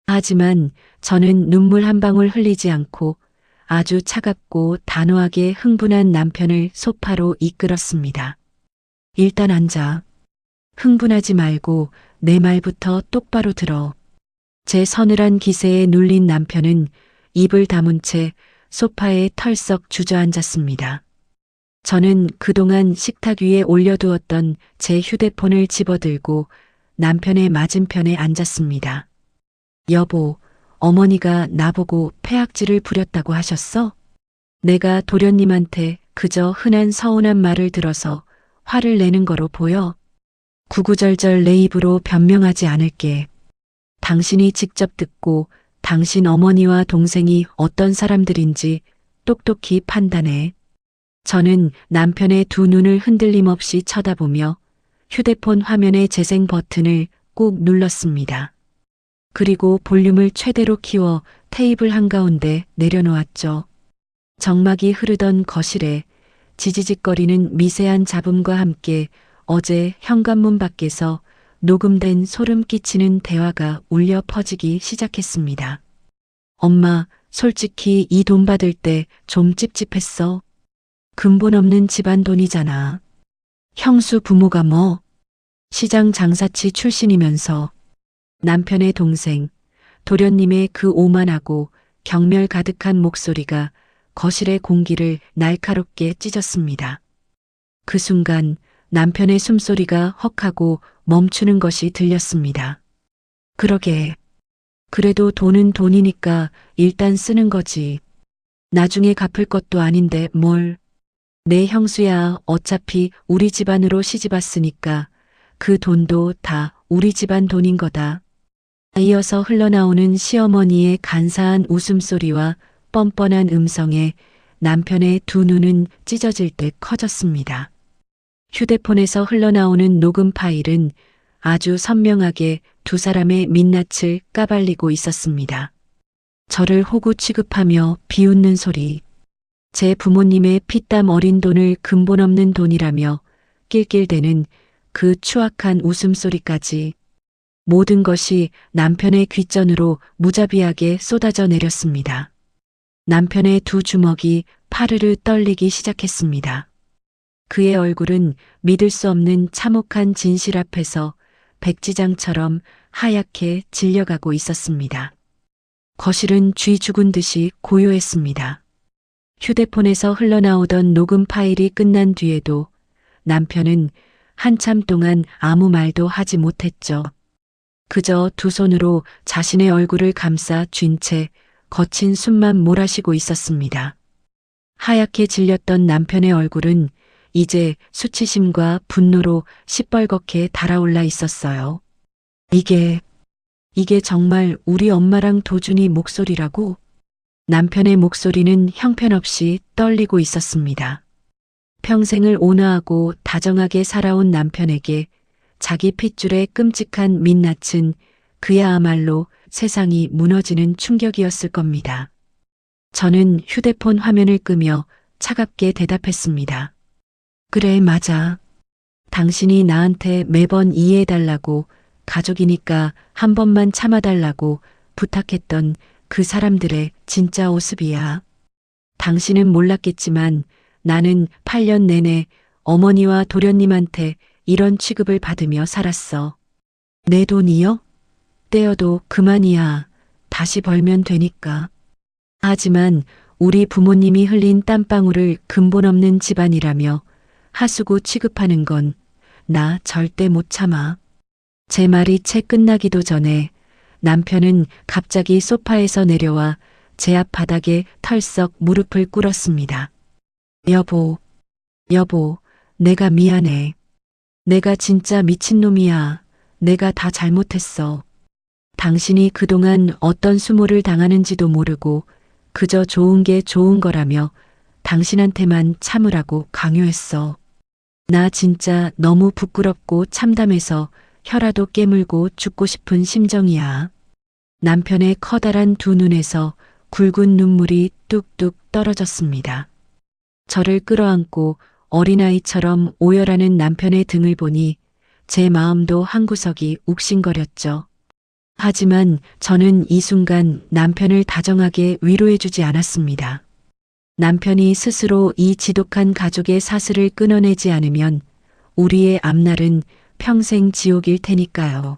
하지만 저는 눈물 한 방울 흘리지 않고 아주 차갑고 단호하게 흥분한 남편을 소파로 이끌었습니다. 일단 앉아. 흥분하지 말고 내 말부터 똑바로 들어. 제 서늘한 기세에 눌린 남편은 입을 다문 채 소파에 털썩 주저앉았습니다. 저는 그동안 식탁 위에 올려두었던 제 휴대폰을 집어들고 남편의 맞은편에 앉았습니다. 여보, 어머니가 나보고 폐악질을 부렸다고 하셨어? 내가 도련님한테 그저 흔한 서운한 말을 들어서 화를 내는 거로 보여? 구구절절 내 입으로 변명하지 않을게. 당신이 직접 듣고 당신 어머니와 동생이 어떤 사람들인지 똑똑히 판단해. 저는 남편의 두 눈을 흔들림 없이 쳐다보며 휴대폰 화면의 재생 버튼을 꾹 눌렀습니다. 그리고 볼륨을 최대로 키워 테이블 한가운데 내려놓았죠. 정막이 흐르던 거실에 지지직거리는 미세한 잡음과 함께 어제 현관문 밖에서 녹음된 소름 끼치는 대화가 울려 퍼지기 시작했습니다. 엄마, 솔직히 이 돈 받을 때 좀 찝찝했어. 근본 없는 집안 돈이잖아. 형수 부모가 뭐? 시장 장사치 출신이면서 남편의 동생, 도련님의 그 오만하고 경멸 가득한 목소리가 거실의 공기를 날카롭게 찢었습니다. 그 순간 남편의 숨소리가 헉하고 멈추는 것이 들렸습니다. 그러게. 그래도 돈은 돈이니까 일단 쓰는 거지. 나중에 갚을 것도 아닌데 뭘. 내 형수야, 어차피 우리 집안으로 시집 왔으니까 그 돈도 다 우리 집안 돈인 거다. 이어서 흘러나오는 시어머니의 간사한 웃음소리와 뻔뻔한 음성에 남편의 두 눈은 찢어질 듯 커졌습니다. 휴대폰에서 흘러나오는 녹음 파일은 아주 선명하게 두 사람의 민낯을 까발리고 있었습니다. 저를 호구 취급하며 비웃는 소리. 제 부모님의 피땀 어린 돈을 근본 없는 돈이라며 낄낄대는 그 추악한 웃음소리까지. 모든 것이 남편의 귓전으로 무자비하게 쏟아져 내렸습니다. 남편의 두 주먹이 파르르 떨리기 시작했습니다. 그의 얼굴은 믿을 수 없는 참혹한 진실 앞에서 백지장처럼 하얗게 질려가고 있었습니다. 거실은 쥐 죽은 듯이 고요했습니다. 휴대폰에서 흘러나오던 녹음 파일이 끝난 뒤에도 남편은 한참 동안 아무 말도 하지 못했죠. 그저 두 손으로 자신의 얼굴을 감싸 쥔 채 거친 숨만 몰아쉬고 있었습니다. 하얗게 질렸던 남편의 얼굴은 이제 수치심과 분노로 시뻘겋게 달아올라 있었어요. 이게 정말 우리 엄마랑 도준이 목소리라고? 남편의 목소리는 형편없이 떨리고 있었습니다. 평생을 온화하고 다정하게 살아온 남편에게 자기 핏줄의 끔찍한 민낯은 그야말로 세상이 무너지는 충격이었을 겁니다. 저는 휴대폰 화면을 끄며 차갑게 대답했습니다. 그래, 맞아. 당신이 나한테 매번 이해해달라고, 가족이니까 한 번만 참아달라고 부탁했던 그 사람들의 진짜 모습이야. 당신은 몰랐겠지만 나는 8년 내내 어머니와 도련님한테 이런 취급을 받으며 살았어. 내 돈이요? 떼어도 그만이야. 다시 벌면 되니까. 하지만 우리 부모님이 흘린 땀방울을 근본 없는 집안이라며 하수구 취급하는 건 나 절대 못 참아. 제 말이 채 끝나기도 전에 남편은 갑자기 소파에서 내려와 제 앞 바닥에 털썩 무릎을 꿇었습니다. 여보, 내가 미안해. 내가 진짜 미친놈이야. 내가 다 잘못했어. 당신이 그동안 어떤 수모를 당하는지도 모르고 그저 좋은 게 좋은 거라며 당신한테만 참으라고 강요했어. 나 진짜 너무 부끄럽고 참담해서 혀라도 깨물고 죽고 싶은 심정이야. 남편의 커다란 두 눈에서 굵은 눈물이 뚝뚝 떨어졌습니다. 저를 끌어안고 어린아이처럼 오열하는 남편의 등을 보니 제 마음도 한구석이 욱신거렸죠. 하지만 저는 이 순간 남편을 다정하게 위로해주지 않았습니다. 남편이 스스로 이 지독한 가족의 사슬을 끊어내지 않으면 우리의 앞날은 평생 지옥일 테니까요.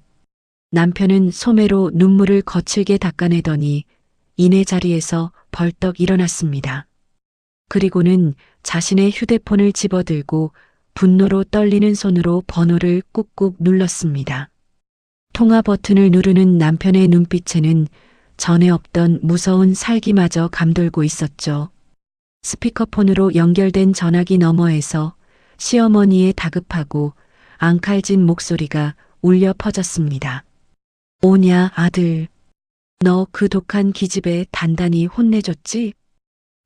남편은 소매로 눈물을 거칠게 닦아내더니 이내 자리에서 벌떡 일어났습니다. 그리고는 자신의 휴대폰을 집어들고 분노로 떨리는 손으로 번호를 꾹꾹 눌렀습니다. 통화 버튼을 누르는 남편의 눈빛에는 전에 없던 무서운 살기마저 감돌고 있었죠. 스피커폰으로 연결된 전화기 너머에서 시어머니의 다급하고 앙칼진 목소리가 울려 퍼졌습니다. 오냐 아들. 너 그 독한 기집애 단단히 혼내줬지?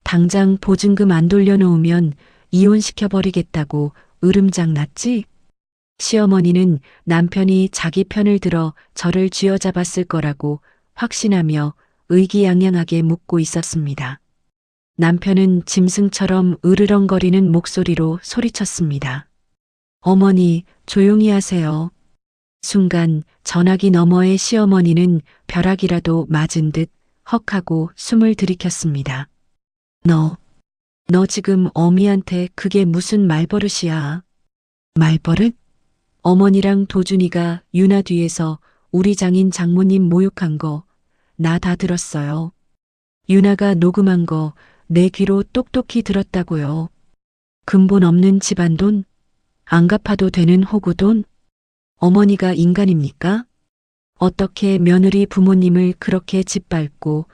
당장 보증금 안 돌려놓으면 이혼시켜버리겠다고 으름장 났지? 시어머니는 남편이 자기 편을 들어 저를 쥐어잡았을 거라고 확신하며 의기양양하게 묻고 있었습니다. 남편은 짐승처럼 으르렁거리는 목소리로 소리쳤습니다. 어머니, 조용히 하세요. 순간 전화기 너머의 시어머니는 벼락이라도 맞은 듯 헉하고 숨을 들이켰습니다. 너 지금 어미한테 그게 무슨 말버릇이야? 말버릇? 어머니랑 도준이가 유나 뒤에서 우리 장인 장모님 모욕한 거 나 다 들었어요. 유나가 녹음한 거 내 귀로 똑똑히 들었다고요. 근본 없는 집안돈? 안 갚아도 되는 호구돈? 어머니가 인간입니까? 어떻게 며느리 부모님을 그렇게 짓밟고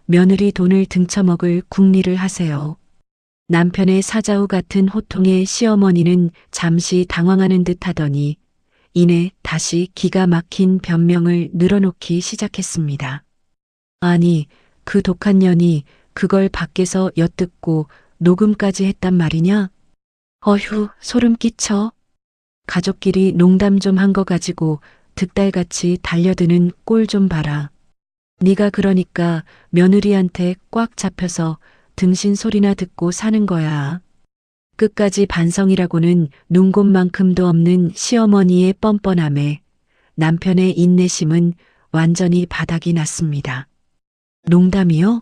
며느리 돈을 등쳐먹을 궁리를 하세요. 남편의 사자우 같은 호통에 시어머니는 잠시 당황하는 듯 하더니 이내 다시 기가 막힌 변명을 늘어놓기 시작했습니다. 아니, 그 독한 년이 그걸 밖에서 엿듣고 녹음까지 했단 말이냐? 어휴, 소름 끼쳐. 가족끼리 농담 좀 한 거 가지고 득달같이 달려드는 꼴 좀 봐라. 네가 그러니까 며느리한테 꽉 잡혀서 등신 소리나 듣고 사는 거야. 끝까지 반성이라고는 눈곱만큼도 없는 시어머니의 뻔뻔함에 남편의 인내심은 완전히 바닥이 났습니다. 농담이요?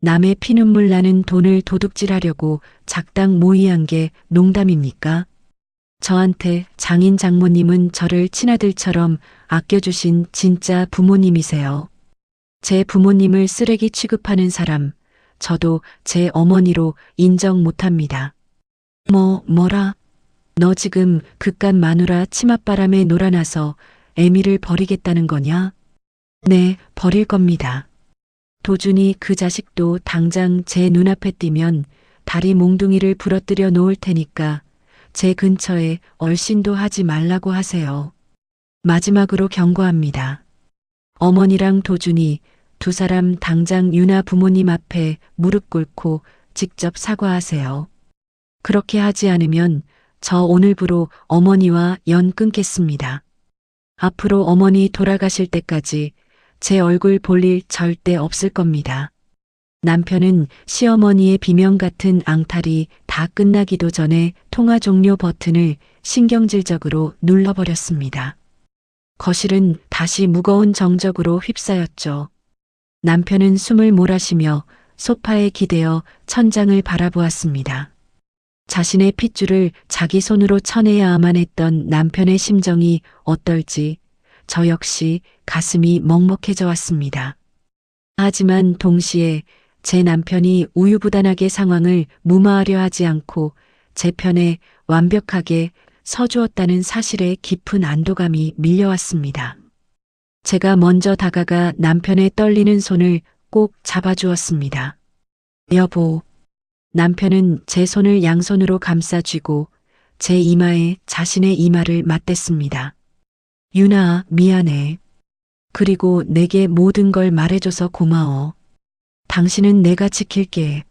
남의 피눈물 나는 돈을 도둑질하려고 작당 모의한 게 농담입니까? 저한테 장인 장모님은 저를 친아들처럼 아껴주신 진짜 부모님이세요. 제 부모님을 쓰레기 취급하는 사람, 저도 제 어머니로 인정 못합니다. 뭐라? 너 지금 그깟 마누라 치맛바람에 놀아나서 애미를 버리겠다는 거냐? 네, 버릴 겁니다. 도준이 그 자식도 당장 제 눈앞에 띄면 다리 몽둥이를 부러뜨려 놓을 테니까 제 근처에 얼씬도 하지 말라고 하세요. 마지막으로 경고합니다. 어머니랑 도준이 두 사람 당장 유나 부모님 앞에 무릎 꿇고 직접 사과하세요. 그렇게 하지 않으면 저 오늘부로 어머니와 연 끊겠습니다. 앞으로 어머니 돌아가실 때까지 제 얼굴 볼 일 절대 없을 겁니다. 남편은 시어머니의 비명 같은 앙탈이 다 끝나기도 전에 통화 종료 버튼을 신경질적으로 눌러버렸습니다. 거실은 다시 무거운 정적으로 휩싸였죠. 남편은 숨을 몰아쉬며 소파에 기대어 천장을 바라보았습니다. 자신의 핏줄을 자기 손으로 쳐내야만 했던 남편의 심정이 어떨지 저 역시 가슴이 먹먹해져 왔습니다. 하지만 동시에 제 남편이 우유부단하게 상황을 무마하려 하지 않고 제 편에 완벽하게 서주었다는 사실에 깊은 안도감이 밀려왔습니다. 제가 먼저 다가가 남편의 떨리는 손을 꼭 잡아주었습니다. 여보. 남편은 제 손을 양손으로 감싸쥐고 제 이마에 자신의 이마를 맞댔습니다. 유나, 미안해. 그리고 내게 모든 걸 말해줘서 고마워. 당신은 내가 지킬게.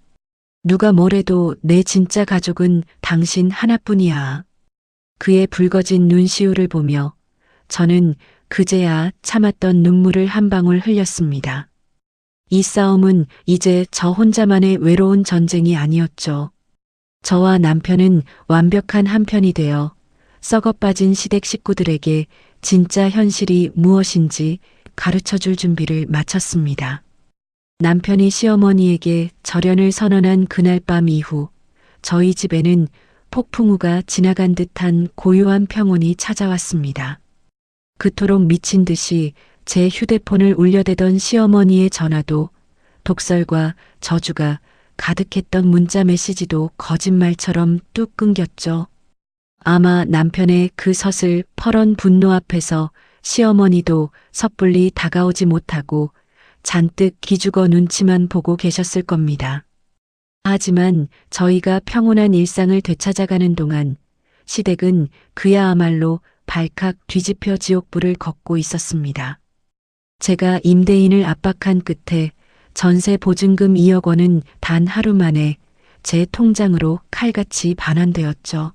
누가 뭐래도 내 진짜 가족은 당신 하나뿐이야. 그의 붉어진 눈시울을 보며 저는 그제야 참았던 눈물을 한 방울 흘렸습니다. 이 싸움은 이제 저 혼자만의 외로운 전쟁이 아니었죠. 저와 남편은 완벽한 한편이 되어 썩어빠진 시댁 식구들에게 진짜 현실이 무엇인지 가르쳐 줄 준비를 마쳤습니다. 남편이 시어머니에게 절연을 선언한 그날 밤 이후 저희 집에는 폭풍우가 지나간 듯한 고요한 평온이 찾아왔습니다. 그토록 미친 듯이 제 휴대폰을 울려대던 시어머니의 전화도 독설과 저주가 가득했던 문자 메시지도 거짓말처럼 뚝 끊겼죠. 아마 남편의 그 서슬 퍼런 분노 앞에서 시어머니도 섣불리 다가오지 못하고 잔뜩 기죽어 눈치만 보고 계셨을 겁니다. 하지만 저희가 평온한 일상을 되찾아가는 동안 시댁은 그야말로 발칵 뒤집혀 지옥불을 걷고 있었습니다. 제가 임대인을 압박한 끝에 전세 보증금 2억 원은 단 하루 만에 제 통장으로 칼같이 반환되었죠.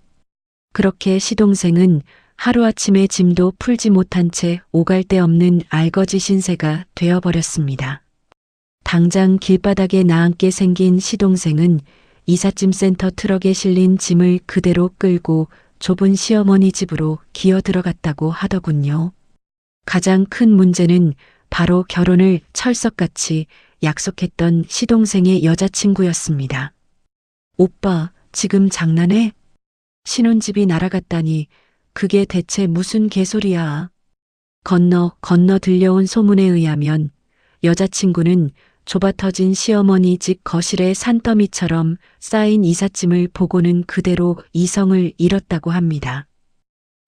그렇게 시동생은 하루아침에 짐도 풀지 못한 채 오갈 데 없는 알거지 신세가 되어버렸습니다. 당장 길바닥에 나앉게 생긴 시동생은 이삿짐 센터 트럭에 실린 짐을 그대로 끌고 좁은 시어머니 집으로 기어 들어갔다고 하더군요. 가장 큰 문제는 바로 결혼을 철석같이 약속했던 시동생의 여자친구였습니다. 오빠, 지금 장난해? 신혼집이 날아갔다니 그게 대체 무슨 개소리야. 건너 들려온 소문에 의하면 여자친구는 좁아터진 시어머니 집 거실에 산더미처럼 쌓인 이삿짐을 보고는 그대로 이성을 잃었다고 합니다.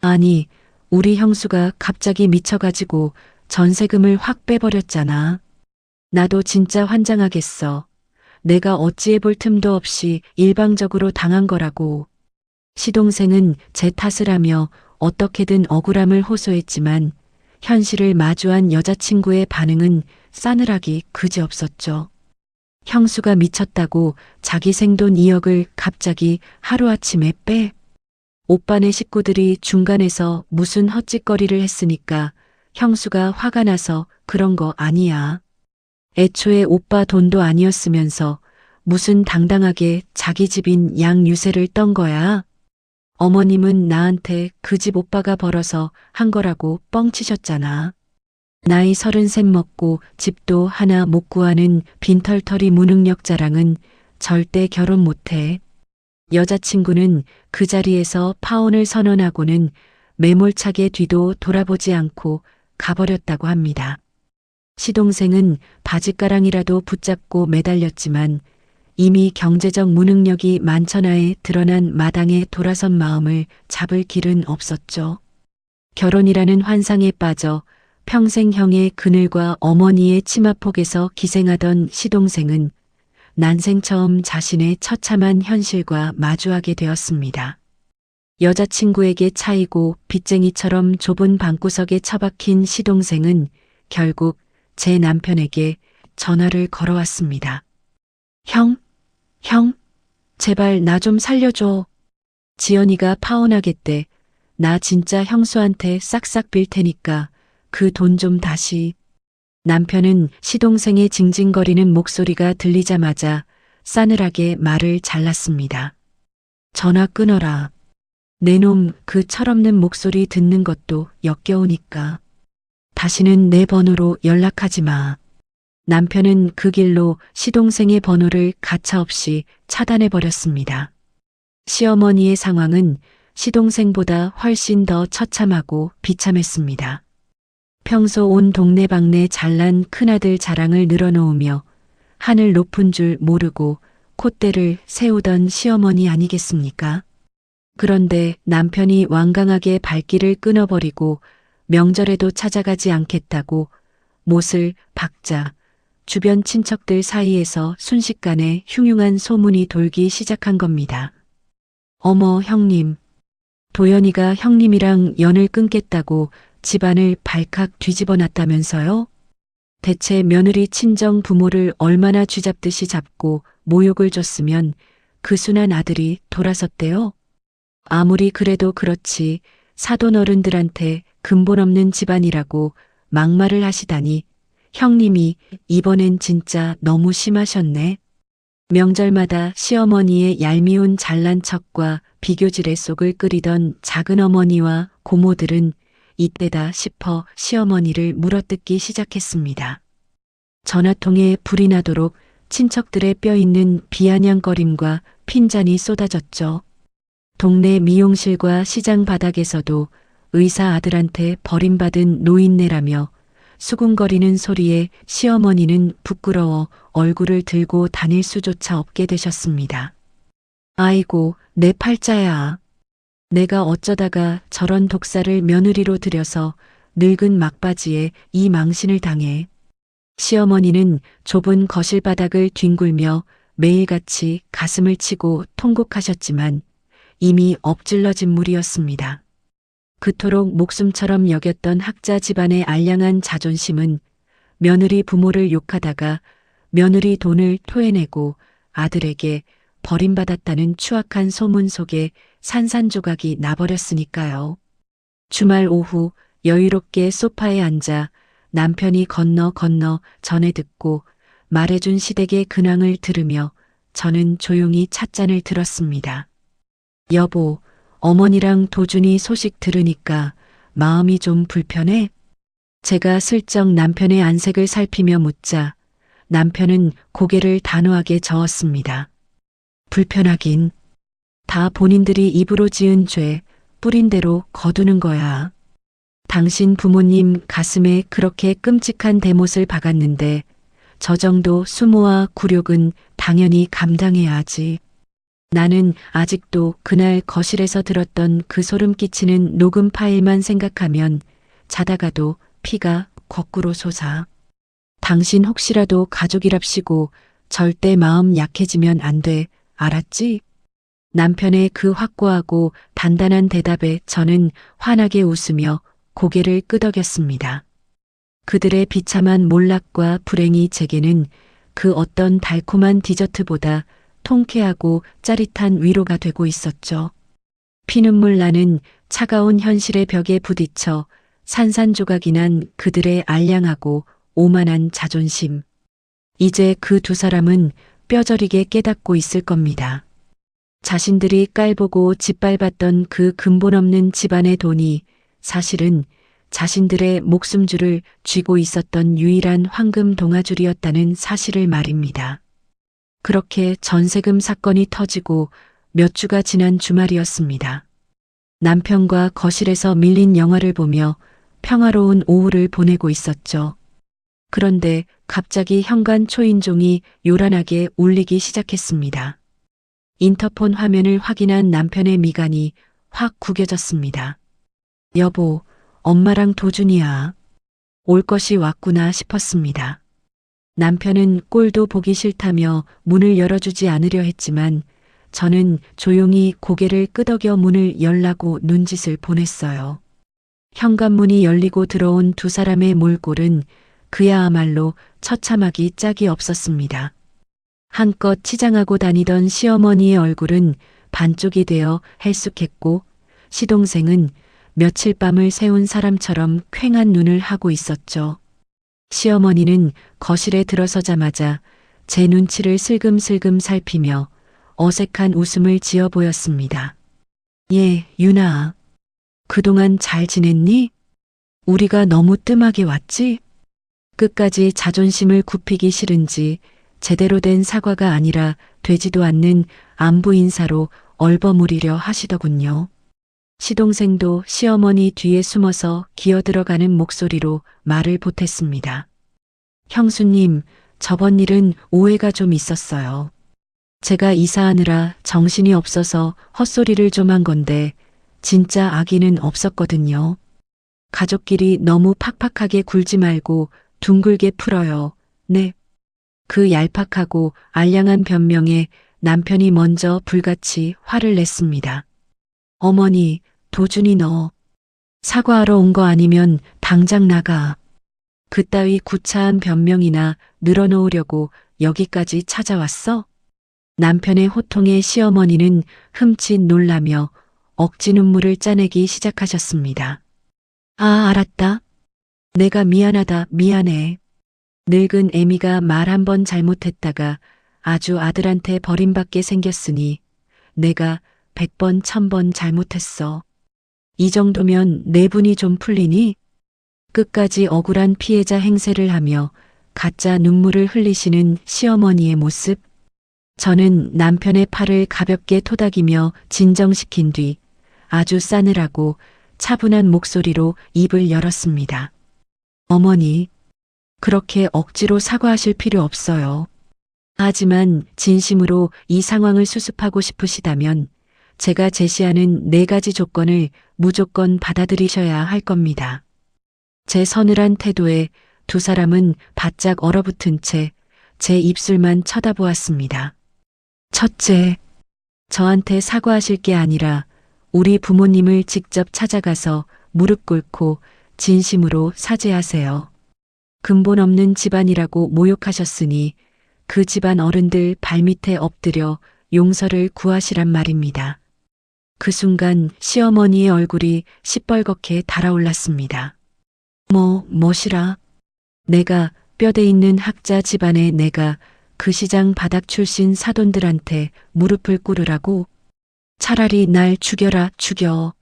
아니, 우리 형수가 갑자기 미쳐가지고 전세금을 확 빼버렸잖아. 나도 진짜 환장하겠어. 내가 어찌해볼 틈도 없이 일방적으로 당한 거라고. 시동생은 제 탓을 하며 어떻게든 억울함을 호소했지만 현실을 마주한 여자친구의 반응은 싸늘하기 그지없었죠. 형수가 미쳤다고 자기 생돈 2억을 갑자기 하루아침에 빼? 오빠네 식구들이 중간에서 무슨 헛짓거리를 했으니까 형수가 화가 나서 그런 거 아니야. 애초에 오빠 돈도 아니었으면서 무슨 당당하게 자기 집인 양유세를 떤 거야. 어머님은 나한테 그 집 오빠가 벌어서 한 거라고 뻥치셨잖아. 나이 33 먹고 집도 하나 못 구하는 빈털터리 무능력 자랑은 절대 결혼 못해. 여자친구는 그 자리에서 파혼을 선언하고는 매몰차게 뒤도 돌아보지 않고 가버렸다고 합니다. 시동생은 바짓가랑이라도 붙잡고 매달렸지만 이미 경제적 무능력이 만천하에 드러난 마당에 돌아선 마음을 잡을 길은 없었죠. 결혼이라는 환상에 빠져 평생 형의 그늘과 어머니의 치마폭에서 기생하던 시동생은 난생 처음 자신의 처참한 현실과 마주하게 되었습니다. 여자친구에게 차이고 빚쟁이처럼 좁은 방구석에 처박힌 시동생은 결국 제 남편에게 전화를 걸어왔습니다. 형, 제발 나 좀 살려줘. 지연이가 파혼하겠대. 나 진짜 형수한테 싹싹 빌 테니까 그 돈 좀 다시. 남편은 시동생의 징징거리는 목소리가 들리자마자 싸늘하게 말을 잘랐습니다. 전화 끊어라. 내 놈 그 철없는 목소리 듣는 것도 역겨우니까. 다시는 내 번호로 연락하지 마. 남편은 그 길로 시동생의 번호를 가차없이 차단해버렸습니다. 시어머니의 상황은 시동생보다 훨씬 더 처참하고 비참했습니다. 평소 온 동네방네 잘난 큰아들 자랑을 늘어놓으며 하늘 높은 줄 모르고 콧대를 세우던 시어머니 아니겠습니까? 그런데 남편이 완강하게 발길을 끊어버리고 명절에도 찾아가지 않겠다고 못을 박자 주변 친척들 사이에서 순식간에 흉흉한 소문이 돌기 시작한 겁니다. 어머 형님, 도연이가 형님이랑 연을 끊겠다고 집안을 발칵 뒤집어 놨다면서요? 대체 며느리 친정 부모를 얼마나 쥐잡듯이 잡고 모욕을 줬으면 그 순한 아들이 돌아섰대요? 아무리 그래도 그렇지 사돈 어른들한테 근본 없는 집안이라고 막말을 하시다니 형님이 이번엔 진짜 너무 심하셨네. 명절마다 시어머니의 얄미운 잘난 척과 비교질의 속을 끓이던 작은 어머니와 고모들은 이때다 싶어 시어머니를 물어뜯기 시작했습니다. 전화통에 불이 나도록 친척들의 뼈있는 비아냥거림과 핀잔이 쏟아졌죠. 동네 미용실과 시장 바닥에서도 의사 아들한테 버림받은 노인네라며 수군거리는 소리에 시어머니는 부끄러워 얼굴을 들고 다닐 수조차 없게 되셨습니다. 아이고, 내 팔자야. 내가 어쩌다가 저런 독사를 며느리로 들여서 늙은 막바지에 이 망신을 당해. 시어머니는 좁은 거실 바닥을 뒹굴며 매일같이 가슴을 치고 통곡하셨지만 이미 엎질러진 물이었습니다. 그토록 목숨처럼 여겼던 학자 집안의 알량한 자존심은 며느리 부모를 욕하다가 며느리 돈을 토해내고 아들에게 버림받았다는 추악한 소문 속에 산산조각이 나버렸으니까요. 주말 오후 여유롭게 소파에 앉아 남편이 건너 전해 듣고 말해준 시댁의 근황을 들으며 저는 조용히 찻잔을 들었습니다. 여보, 어머니랑 도준이 소식 들으니까 마음이 좀 불편해? 제가 슬쩍 남편의 안색을 살피며 묻자 남편은 고개를 단호하게 저었습니다. 불편하긴. 다 본인들이 입으로 지은 죄, 뿌린 대로 거두는 거야. 당신 부모님 가슴에 그렇게 끔찍한 대못을 박았는데 저 정도 수모와 굴욕은 당연히 감당해야 하지. 나는 아직도 그날 거실에서 들었던 그 소름 끼치는 녹음 파일만 생각하면 자다가도 피가 거꾸로 솟아. 당신 혹시라도 가족이랍시고 절대 마음 약해지면 안 돼. 알았지? 남편의 그 확고하고 단단한 대답에 저는 환하게 웃으며 고개를 끄덕였습니다. 그들의 비참한 몰락과 불행이 제게는 그 어떤 달콤한 디저트보다 통쾌하고 짜릿한 위로가 되고 있었죠. 피눈물 나는 차가운 현실의 벽에 부딪혀 산산조각이 난 그들의 알량하고 오만한 자존심. 이제 그 두 사람은 뼈저리게 깨닫고 있을 겁니다. 자신들이 깔보고 짓밟았던 그 근본 없는 집안의 돈이 사실은 자신들의 목숨줄을 쥐고 있었던 유일한 황금 동아줄이었다는 사실을 말입니다. 그렇게 전세금 사건이 터지고 몇 주가 지난 주말이었습니다. 남편과 거실에서 밀린 영화를 보며 평화로운 오후를 보내고 있었죠. 그런데 갑자기 현관 초인종이 요란하게 울리기 시작했습니다. 인터폰 화면을 확인한 남편의 미간이 확 구겨졌습니다. 여보, 엄마랑 도준이야. 올 것이 왔구나 싶었습니다. 남편은 꼴도 보기 싫다며 문을 열어주지 않으려 했지만 저는 조용히 고개를 끄덕여 문을 열라고 눈짓을 보냈어요. 현관문이 열리고 들어온 두 사람의 몰골은 그야말로 처참하기 짝이 없었습니다. 한껏 치장하고 다니던 시어머니의 얼굴은 반쪽이 되어 헬쑥했고 시동생은 며칠 밤을 새운 사람처럼 퀭한 눈을 하고 있었죠. 시어머니는 거실에 들어서자마자 제 눈치를 슬금슬금 살피며 어색한 웃음을 지어 보였습니다. 예, 유나. 그동안 잘 지냈니? 우리가 너무 뜸하게 왔지? 끝까지 자존심을 굽히기 싫은지 제대로 된 사과가 아니라 되지도 않는 안부 인사로 얼버무리려 하시더군요. 시동생도 시어머니 뒤에 숨어서 기어들어가는 목소리로 말을 보탰습니다. 형수님, 저번 일은 오해가 좀 있었어요. 제가 이사하느라 정신이 없어서 헛소리를 좀 한 건데 진짜 악의는 없었거든요. 가족끼리 너무 팍팍하게 굴지 말고 둥글게 풀어요. 네. 그 얄팍하고 알량한 변명에 남편이 먼저 불같이 화를 냈습니다. 어머니, 도준이 너 사과하러 온 거 아니면 당장 나가. 그따위 구차한 변명이나 늘어놓으려고 여기까지 찾아왔어? 남편의 호통에 시어머니는 흠칫 놀라며 억지 눈물을 짜내기 시작하셨습니다. 아, 알았다. 내가 미안하다, 미안해. 늙은 애미가 말 한 번 잘못했다가 아주 아들한테 버림받게 생겼으니 내가 100번 1000번 잘못했어. 이 정도면 내분이 좀 풀리니? 끝까지 억울한 피해자 행세를 하며 가짜 눈물을 흘리시는 시어머니의 모습. 저는 남편의 팔을 가볍게 토닥이며 진정시킨 뒤 아주 싸늘하고 차분한 목소리로 입을 열었습니다. 어머니, 그렇게 억지로 사과하실 필요 없어요. 하지만 진심으로 이 상황을 수습하고 싶으시다면 제가 제시하는 4가지 조건을 무조건 받아들이셔야 할 겁니다. 제 서늘한 태도에 두 사람은 바짝 얼어붙은 채 제 입술만 쳐다보았습니다. 첫째, 저한테 사과하실 게 아니라 우리 부모님을 직접 찾아가서 무릎 꿇고 진심으로 사죄하세요. 근본 없는 집안이라고 모욕하셨으니 그 집안 어른들 발밑에 엎드려 용서를 구하시란 말입니다. 그 순간 시어머니의 얼굴이 시뻘겋게 달아올랐습니다. 뭐시라? 내가 뼈대 있는 학자 집안의 내가 그 시장 바닥 출신 사돈들한테 무릎을 꿇으라고? 차라리 날 죽여라, 죽여.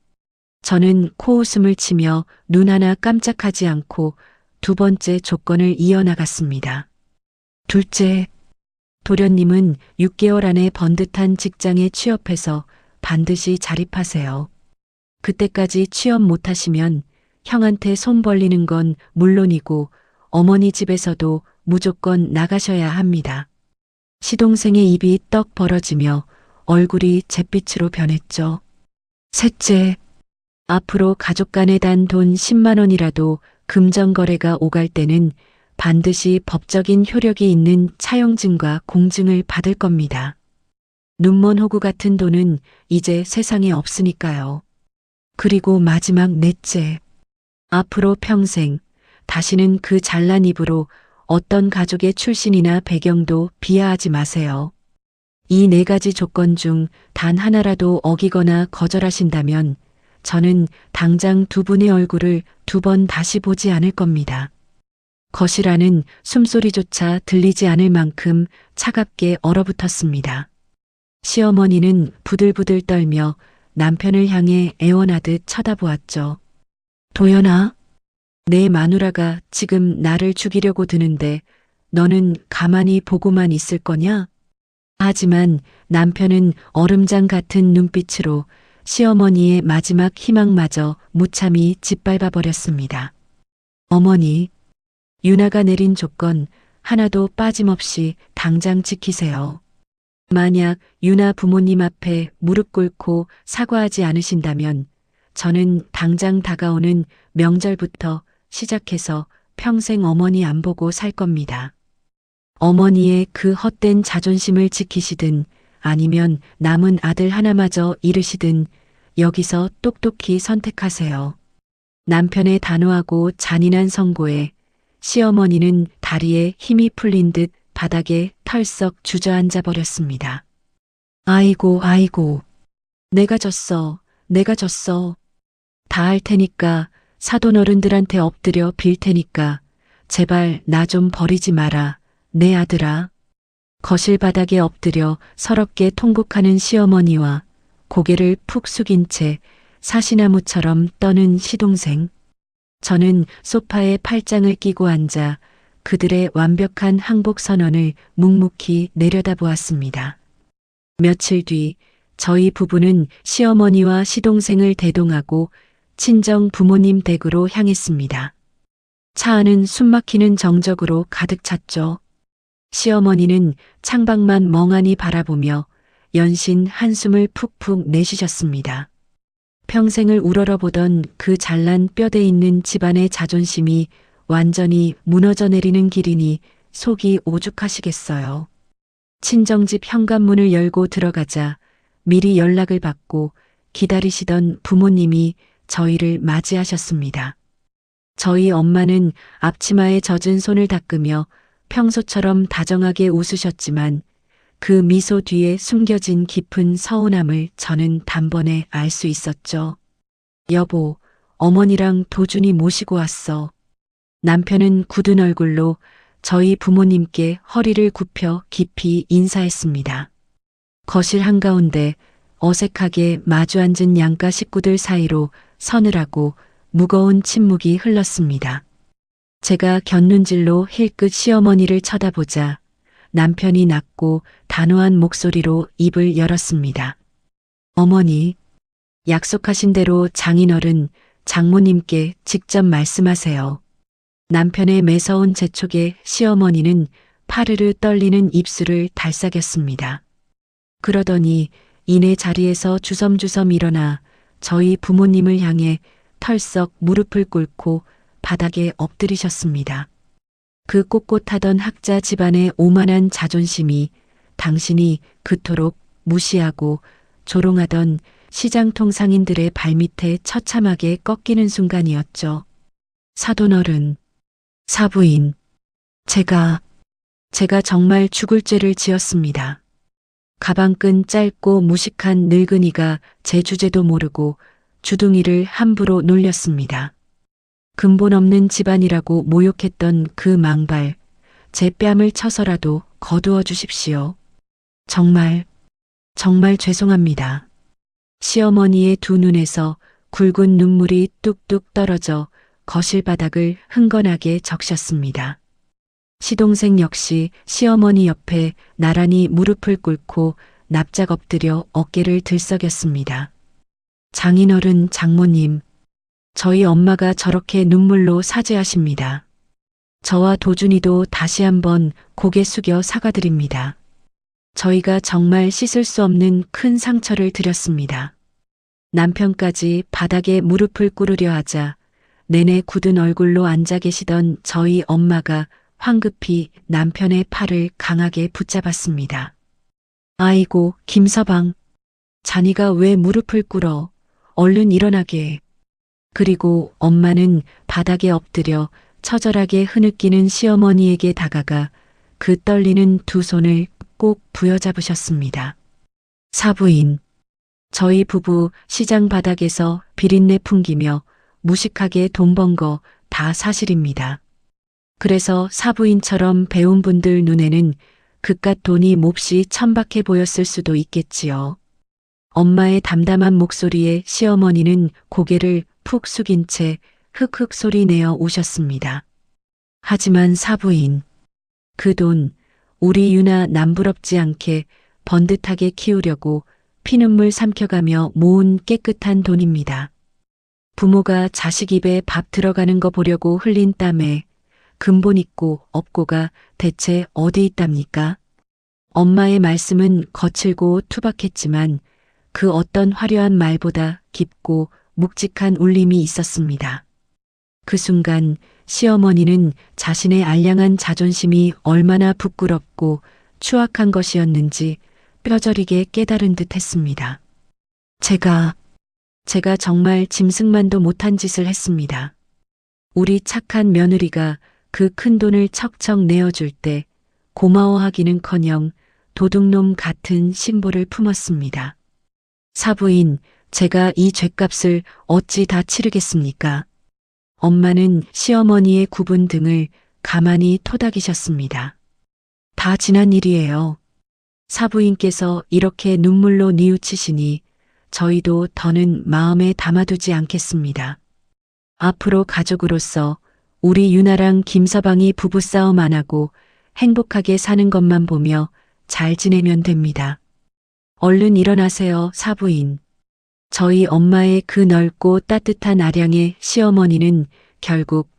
저는 코웃음을 치며 눈 하나 깜짝하지 않고 2번째 조건을 이어나갔습니다. 둘째, 도련님은 6개월 안에 번듯한 직장에 취업해서 반드시 자립하세요. 그때까지 취업 못하시면 형한테 손 벌리는 건 물론이고 어머니 집에서도 무조건 나가셔야 합니다. 시동생의 입이 떡 벌어지며 얼굴이 잿빛으로 변했죠. 셋째, 앞으로 가족 간에 단 돈 10만 원이라도 금전거래가 오갈 때는 반드시 법적인 효력이 있는 차용증과 공증을 받을 겁니다. 눈먼 호구 같은 돈은 이제 세상에 없으니까요. 그리고 마지막 넷째, 앞으로 평생 다시는 그 잘난 입으로 어떤 가족의 출신이나 배경도 비하하지 마세요. 이 4가지 조건 중 단 하나라도 어기거나 거절하신다면 저는 당장 두 분의 얼굴을 2번 다시 보지 않을 겁니다. 거실 안은 숨소리조차 들리지 않을 만큼 차갑게 얼어붙었습니다. 시어머니는 부들부들 떨며 남편을 향해 애원하듯 쳐다보았죠. 도연아, 내 마누라가 지금 나를 죽이려고 드는데 너는 가만히 보고만 있을 거냐? 하지만 남편은 얼음장 같은 눈빛으로 시어머니의 마지막 희망마저 무참히 짓밟아 버렸습니다. 어머니, 유나가 내린 조건 하나도 빠짐없이 당장 지키세요. 만약 유나 부모님 앞에 무릎 꿇고 사과하지 않으신다면 저는 당장 다가오는 명절부터 시작해서 평생 어머니 안 보고 살 겁니다. 어머니의 그 헛된 자존심을 지키시든 아니면 남은 아들 하나마저 잃으시든 여기서 똑똑히 선택하세요. 남편의 단호하고 잔인한 선고에 시어머니는 다리에 힘이 풀린 듯 바닥에 털썩 주저앉아 버렸습니다. 아이고, 내가 졌어. 다 할 테니까 사돈 어른들한테 엎드려 빌 테니까 제발 나 좀 버리지 마라. 내 아들아. 거실 바닥에 엎드려 서럽게 통곡하는 시어머니와 고개를 푹 숙인 채 사시나무처럼 떠는 시동생. 저는 소파에 팔짱을 끼고 앉아 그들의 완벽한 항복 선언을 묵묵히 내려다보았습니다. 며칠 뒤 저희 부부는 시어머니와 시동생을 대동하고 친정 부모님 댁으로 향했습니다. 차 안은 숨막히는 정적으로 가득 찼죠. 시어머니는 창밖만 멍하니 바라보며 연신 한숨을 푹푹 내쉬셨습니다. 평생을 우러러보던 그 잘난 뼈대 있는 집안의 자존심이 완전히 무너져 내리는 길이니 속이 오죽하시겠어요. 친정집 현관문을 열고 들어가자 미리 연락을 받고 기다리시던 부모님이 저희를 맞이하셨습니다. 저희 엄마는 앞치마에 젖은 손을 닦으며 평소처럼 다정하게 웃으셨지만 그 미소 뒤에 숨겨진 깊은 서운함을 저는 단번에 알 수 있었죠. 여보, 어머니랑 도준이 모시고 왔어. 남편은 굳은 얼굴로 저희 부모님께 허리를 굽혀 깊이 인사했습니다. 거실 한가운데 어색하게 마주 앉은 양가 식구들 사이로 서늘하고 무거운 침묵이 흘렀습니다. 제가 곁눈질로 힐끗 시어머니를 쳐다보자 남편이 낮고 단호한 목소리로 입을 열었습니다. 어머니, 약속하신 대로 장인어른, 장모님께 직접 말씀하세요. 남편의 매서운 재촉에 시어머니는 파르르 떨리는 입술을 달싹였습니다. 그러더니 이내 자리에서 주섬주섬 일어나 저희 부모님을 향해 털썩 무릎을 꿇고 바닥에 엎드리셨습니다. 그 꼿꼿하던 학자 집안의 오만한 자존심이 당신이 그토록 무시하고 조롱하던 시장통 상인들의 발밑에 처참하게 꺾이는 순간이었죠. 사돈어른, 사부인, 제가 정말 죽을 죄를 지었습니다. 가방끈 짧고 무식한 늙은이가 제 주제도 모르고 주둥이를 함부로 놀렸습니다. 근본 없는 집안이라고 모욕했던 그 망발, 제 뺨을 쳐서라도 거두어 주십시오. 정말 죄송합니다. 시어머니의 두 눈에서 굵은 눈물이 뚝뚝 떨어져 거실 바닥을 흥건하게 적셨습니다. 시동생 역시 시어머니 옆에 나란히 무릎을 꿇고 납작 엎드려 어깨를 들썩였습니다. 장인어른, 장모님, 저희 엄마가 저렇게 눈물로 사죄하십니다. 저와 도준이도 다시 한번 고개 숙여 사과드립니다. 저희가 정말 씻을 수 없는 큰 상처를 드렸습니다. 남편까지 바닥에 무릎을 꿇으려 하자 내내 굳은 얼굴로 앉아 계시던 저희 엄마가 황급히 남편의 팔을 강하게 붙잡았습니다. 아이고, 김서방, 자네가 왜 무릎을 꿇어? 얼른 일어나게. 그리고 엄마는 바닥에 엎드려 처절하게 흐느끼는 시어머니에게 다가가 그 떨리는 두 손을 꼭 부여잡으셨습니다. 사부인, 저희 부부 시장 바닥에서 비린내 풍기며 무식하게 돈 번 거 다 사실입니다. 그래서 사부인처럼 배운 분들 눈에는 그깟 돈이 몹시 천박해 보였을 수도 있겠지요. 엄마의 담담한 목소리에 시어머니는 고개를 푹 숙인 채 흑흑 소리 내어 우셨습니다. 하지만 사부인, 그 돈 우리 유나 남부럽지 않게 번듯하게 키우려고 피눈물 삼켜가며 모은 깨끗한 돈입니다. 부모가 자식 입에 밥 들어가는 거 보려고 흘린 땀에 근본 있고 없고가 대체 어디 있답니까? 엄마의 말씀은 거칠고 투박했지만 그 어떤 화려한 말보다 깊고 묵직한 울림이 있었습니다. 그 순간 시어머니는 자신의 알량한 자존심이 얼마나 부끄럽고 추악한 것이었는지 뼈저리게 깨달은 듯 했습니다. 제가 정말 짐승만도 못한 짓을 했습니다. 우리 착한 며느리가 그 큰 돈을 척척 내어줄 때 고마워하기는커녕 도둑놈 같은 심보를 품었습니다. 사부인, 제가 이 죗값을 어찌 다 치르겠습니까? 엄마는 시어머니의 굽은 등을 가만히 토닥이셨습니다. 다 지난 일이에요. 사부인께서 이렇게 눈물로 뉘우치시니 저희도 더는 마음에 담아두지 않겠습니다. 앞으로 가족으로서 우리 유나랑 김서방이 부부싸움 안 하고 행복하게 사는 것만 보며 잘 지내면 됩니다. 얼른 일어나세요, 사부인. 저희 엄마의 그 넓고 따뜻한 아량에 시어머니는 결국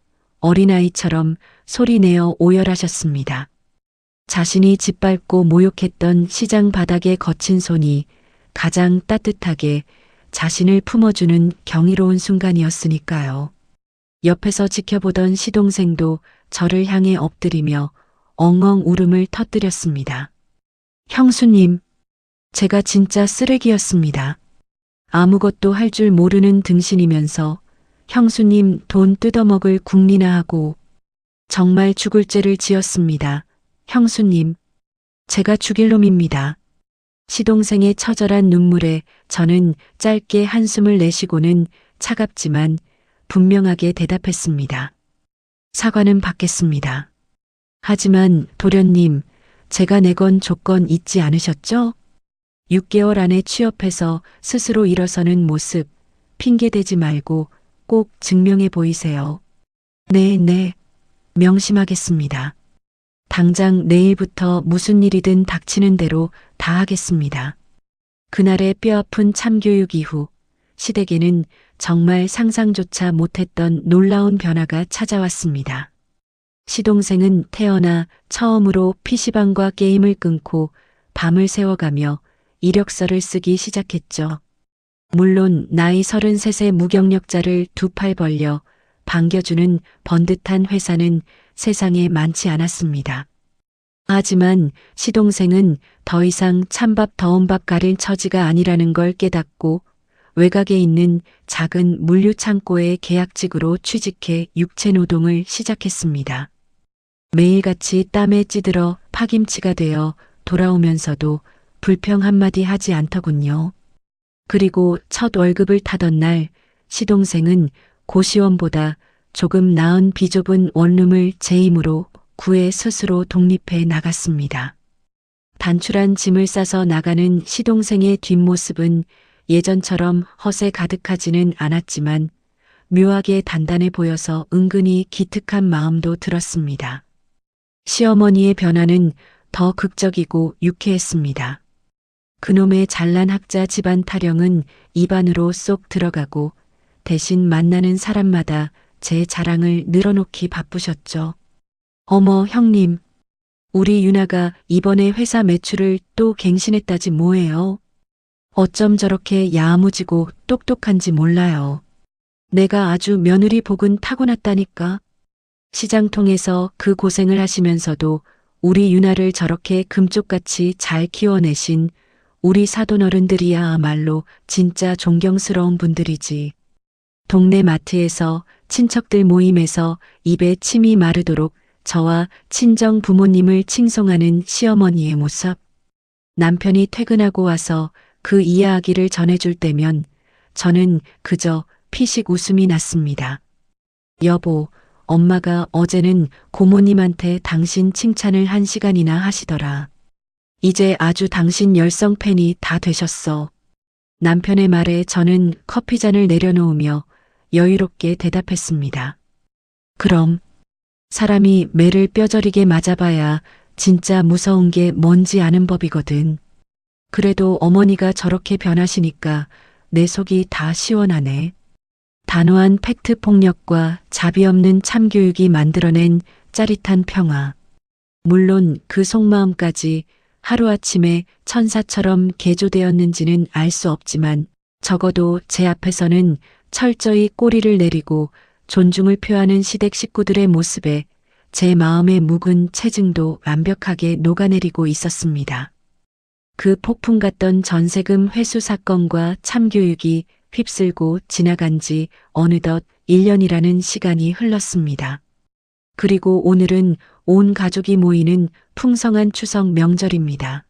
어린아이처럼 소리내어 오열하셨습니다. 자신이 짓밟고 모욕했던 시장 바닥의 거친 손이 가장 따뜻하게 자신을 품어주는 경이로운 순간이었으니까요. 옆에서 지켜보던 시동생도 저를 향해 엎드리며 엉엉 울음을 터뜨렸습니다. 형수님, 제가 진짜 쓰레기였습니다. 아무것도 할 줄 모르는 등신이면서 형수님 돈 뜯어먹을 궁리나 하고 정말 죽을 죄를 지었습니다. 형수님, 제가 죽일 놈입니다. 시동생의 처절한 눈물에 저는 짧게 한숨을 내쉬고는 차갑지만 분명하게 대답했습니다. 사과는 받겠습니다. 하지만 도련님, 제가 내건 조건 잊지 않으셨죠? 6개월 안에 취업해서 스스로 일어서는 모습, 핑계대지 말고 꼭 증명해 보이세요. 네, 네, 명심하겠습니다. 당장 내일부터 무슨 일이든 닥치는 대로 다 하겠습니다. 그날의 뼈아픈 참교육 이후 시댁에는 정말 상상조차 못했던 놀라운 변화가 찾아왔습니다. 시동생은 태어나 처음으로 PC방과 게임을 끊고 밤을 새워가며 이력서를 쓰기 시작했죠. 물론 나이 33세 무경력자를 두 팔 벌려 반겨주는 번듯한 회사는 세상에 많지 않았습니다. 하지만 시동생은 더 이상 찬밥 더운 밥 가릴 처지가 아니라는 걸 깨닫고 외곽에 있는 작은 물류 창고에 계약직으로 취직해 육체 노동을 시작했습니다. 매일같이 땀에 찌들어 파김치가 되어 돌아오면서도 불평 한마디 하지 않더군요. 그리고 첫 월급을 타던 날 시동생은 고시원보다 조금 나은 비좁은 원룸을 제 힘으로 구해 스스로 독립해 나갔습니다. 단출한 짐을 싸서 나가는 시동생의 뒷모습은 예전처럼 허세 가득하지는 않았지만 묘하게 단단해 보여서 은근히 기특한 마음도 들었습니다. 시어머니의 변화는 더 극적이고 유쾌했습니다. 그놈의 잘난 학자 집안 타령은 입안으로 쏙 들어가고 대신 만나는 사람마다 제 자랑을 늘어놓기 바쁘셨죠. 어머 형님, 우리 유나가 이번에 회사 매출을 또 갱신했다지 뭐예요. 어쩜 저렇게 야무지고 똑똑한지 몰라요. 내가 아주 며느리 복은 타고났다니까. 시장통에서 그 고생을 하시면서도 우리 유나를 저렇게 금쪽같이 잘 키워내신 우리 사돈어른들이야말로 진짜 존경스러운 분들이지. 동네 마트에서 친척들 모임에서 입에 침이 마르도록 저와 친정 부모님을 칭송하는 시어머니의 모습. 남편이 퇴근하고 와서 그 이야기를 전해줄 때면 저는 그저 피식 웃음이 났습니다. 여보, 엄마가 어제는 고모님한테 당신 칭찬을 1시간이나 하시더라. 이제 아주 당신 열성 팬이 다 되셨어. 남편의 말에 저는 커피잔을 내려놓으며 여유롭게 대답했습니다. 그럼 사람이 매를 뼈저리게 맞아봐야 진짜 무서운 게 뭔지 아는 법이거든. 그래도 어머니가 저렇게 변하시니까 내 속이 다 시원하네. 단호한 팩트 폭력과 자비 없는 참교육이 만들어낸 짜릿한 평화. 물론 그 속마음까지 하루아침에 천사처럼 개조되었는지는 알 수 없지만 적어도 제 앞에서는 철저히 꼬리를 내리고 존중을 표하는 시댁 식구들의 모습에 제 마음의 묵은 체증도 완벽하게 녹아내리고 있었습니다. 그 폭풍 같던 전세금 회수 사건과 참교육이 휩쓸고 지나간 지 어느덧 1년이라는 시간이 흘렀습니다. 그리고 오늘은 온 가족이 모이는 풍성한 추석 명절입니다.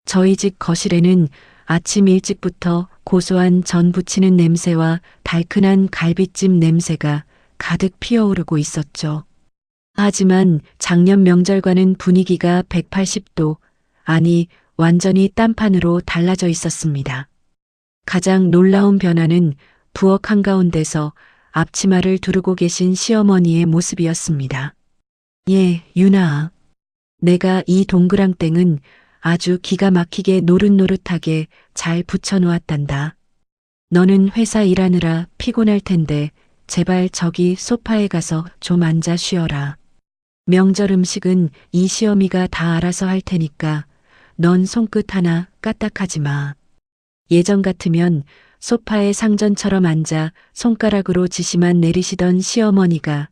저희 집 거실에는 아침 일찍부터 고소한 전 부치는 냄새와 달큰한 갈비찜 냄새가 가득 피어오르고 있었죠. 하지만 작년 명절과는 분위기가 180도, 아니 완전히 딴판으로 달라져 있었습니다. 가장 놀라운 변화는 부엌 한가운데서 앞치마를 두르고 계신 시어머니의 모습이었습니다. 예, 유나. 내가 이 동그랑땡은 아주 기가 막히게 노릇노릇하게 잘 붙여놓았단다. 너는 회사 일하느라 피곤할 텐데 제발 저기 소파에 가서 좀 앉아 쉬어라. 명절 음식은 이 시어미가 다 알아서 할 테니까 넌 손끝 하나 까딱하지 마. 예전 같으면 소파에 상전처럼 앉아 손가락으로 지시만 내리시던 시어머니가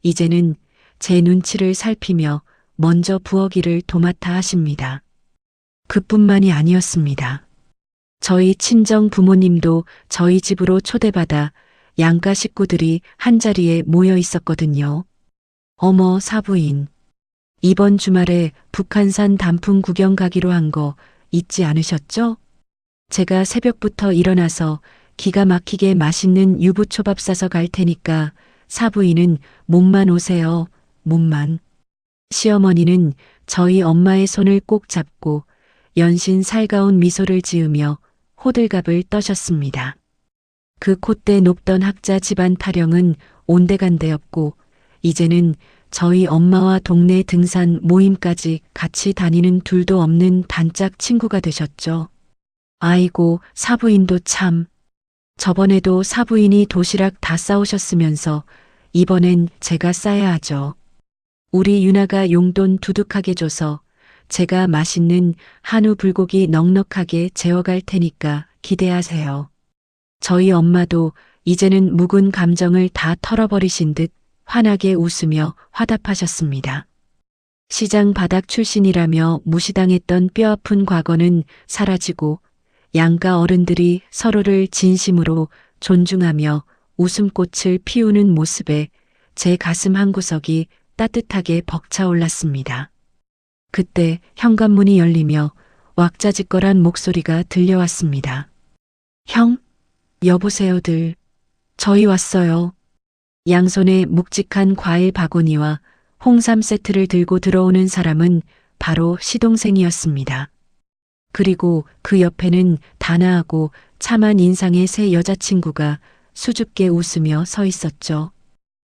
이제는 제 눈치를 살피며 먼저 부엌 일을 도맡아 하십니다. 그뿐만이 아니었습니다. 저희 친정 부모님도 저희 집으로 초대받아 양가 식구들이 한자리에 모여 있었거든요. 어머 사부인, 이번 주말에 북한산 단풍 구경 가기로 한 거 잊지 않으셨죠? 제가 새벽부터 일어나서 기가 막히게 맛있는 유부초밥 싸서 갈 테니까 사부인은 몸만 오세요. 몸만. 시어머니는 저희 엄마의 손을 꼭 잡고 연신 살가운 미소를 지으며 호들갑을 떠셨습니다. 그 콧대 높던 학자 집안 타령은 온데간데였고 이제는 저희 엄마와 동네 등산 모임까지 같이 다니는 둘도 없는 단짝 친구가 되셨죠. 아이고, 사부인도 참. 저번에도 사부인이 도시락 다 싸오셨으면서 이번엔 제가 싸야 하죠. 우리 유나가 용돈 두둑하게 줘서 제가 맛있는 한우 불고기 넉넉하게 재워갈 테니까 기대하세요. 저희 엄마도 이제는 묵은 감정을 다 털어버리신 듯 환하게 웃으며 화답하셨습니다. 시장 바닥 출신이라며 무시당했던 뼈아픈 과거는 사라지고 양가 어른들이 서로를 진심으로 존중하며 웃음꽃을 피우는 모습에 제 가슴 한구석이 따뜻하게 벅차올랐습니다. 그때 현관문이 열리며 왁자지껄한 목소리가 들려왔습니다. 형, 여보세요들. 저희 왔어요. 양손에 묵직한 과일 바구니와 홍삼 세트를 들고 들어오는 사람은 바로 시동생이었습니다. 그리고 그 옆에는 단아하고 참한 인상의 새 여자친구가 수줍게 웃으며 서 있었죠.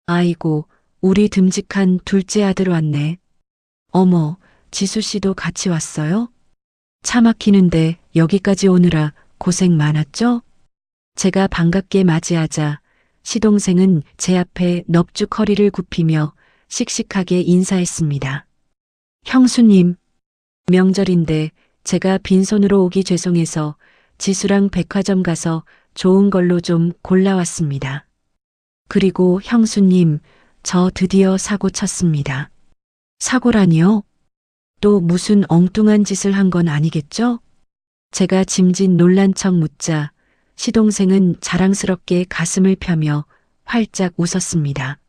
아이고, 우리 듬직한 둘째 아들 왔네. 어머, 지수 씨도 같이 왔어요? 차 막히는데 여기까지 오느라 고생 많았죠? 제가 반갑게 맞이하자 시동생은 제 앞에 넙죽 허리를 굽히며 씩씩하게 인사했습니다. 형수님, 명절인데 제가 빈손으로 오기 죄송해서 지수랑 백화점 가서 좋은 걸로 좀 골라왔습니다. 그리고 형수님, 저 드디어 사고 쳤습니다. 사고라니요? 또 무슨 엉뚱한 짓을 한 건 아니겠죠? 제가 짐짓 놀란 척 묻자 시동생은 자랑스럽게 가슴을 펴며 활짝 웃었습니다.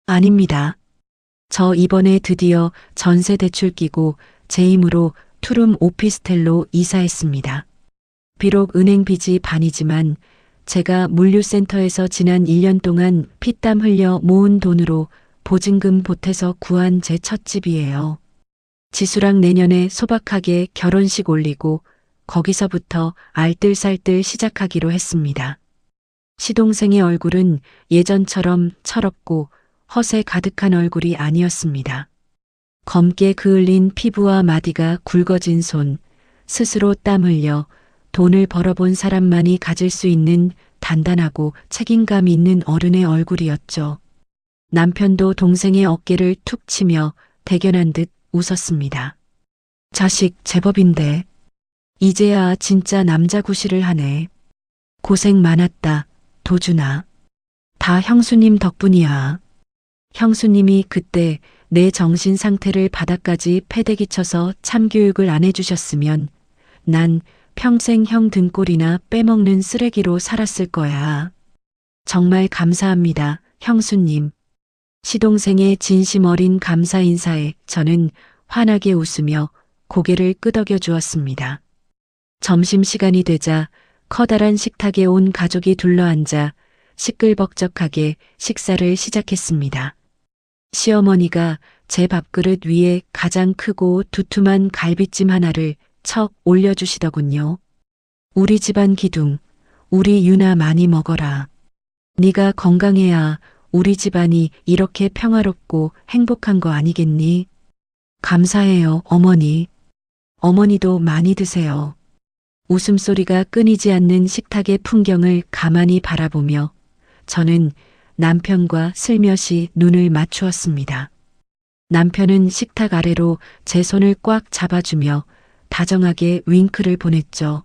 아닙니다. 저 이번에 드디어 전세 대출 끼고 제 힘으로 투룸 오피스텔로 이사했습니다. 비록 은행 빚이 반이지만 제가 물류센터에서 지난 1년 동안 피땀 흘려 모은 돈으로 보증금 보태서 구한 제 첫 집이에요. 지수랑 내년에 소박하게 결혼식 올리고 거기서부터 알뜰살뜰 시작하기로 했습니다. 시동생의 얼굴은 예전처럼 철없고 허세 가득한 얼굴이 아니었습니다. 검게 그을린 피부와 마디가 굵어진 손, 스스로 땀 흘려 돈을 벌어본 사람만이 가질 수 있는 단단하고 책임감 있는 어른의 얼굴이었죠. 남편도 동생의 어깨를 툭 치며 대견한 듯 웃었습니다. 자식 제법인데 이제야 진짜 남자 구실을 하네. 고생 많았다, 도준아. 다 형수님 덕분이야. 형수님이 그때 내 정신 상태를 바닥까지 패대기 쳐서 참교육을 안 해주셨으면 난 평생 형 등골이나 빼먹는 쓰레기로 살았을 거야. 정말 감사합니다, 형수님. 시동생의 진심 어린 감사 인사에 저는 환하게 웃으며 고개를 끄덕여 주었습니다. 점심시간이 되자 커다란 식탁에 온 가족이 둘러앉아 시끌벅적하게 식사를 시작했습니다. 시어머니가 제 밥그릇 위에 가장 크고 두툼한 갈비찜 하나를 척 올려주시더군요. 우리 집안 기둥, 우리 유나 많이 먹어라. 네가 건강해야 우리 집안이 이렇게 평화롭고 행복한 거 아니겠니? 감사해요, 어머니. 어머니도 많이 드세요. 웃음소리가 끊이지 않는 식탁의 풍경을 가만히 바라보며 저는 남편과 슬며시 눈을 맞추었습니다. 남편은 식탁 아래로 제 손을 꽉 잡아주며 다정하게 윙크를 보냈죠.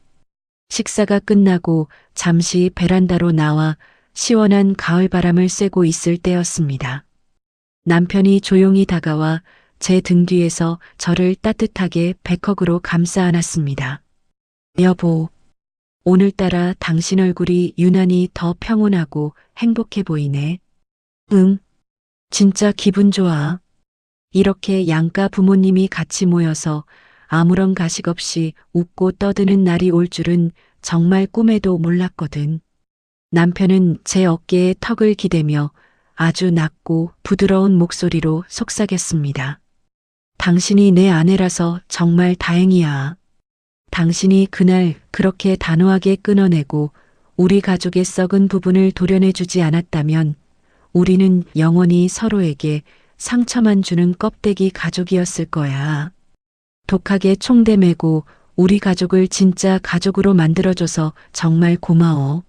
식사가 끝나고 잠시 베란다로 나와 시원한 가을바람을 쐬고 있을 때였습니다. 남편이 조용히 다가와 제 등 뒤에서 저를 따뜻하게 백허그로 감싸 안았습니다. 여보, 오늘따라 당신 얼굴이 유난히 더 평온하고 행복해 보이네. 응, 진짜 기분 좋아. 이렇게 양가 부모님이 같이 모여서 아무런 가식 없이 웃고 떠드는 날이 올 줄은 정말 꿈에도 몰랐거든. 남편은 제 어깨에 턱을 기대며 아주 낮고 부드러운 목소리로 속삭였습니다. 당신이 내 아내라서 정말 다행이야. 당신이 그날 그렇게 단호하게 끊어내고 우리 가족의 썩은 부분을 도려내주지 않았다면 우리는 영원히 서로에게 상처만 주는 껍데기 가족이었을 거야. 독하게 총대매고 우리 가족을 진짜 가족으로 만들어줘서 정말 고마워.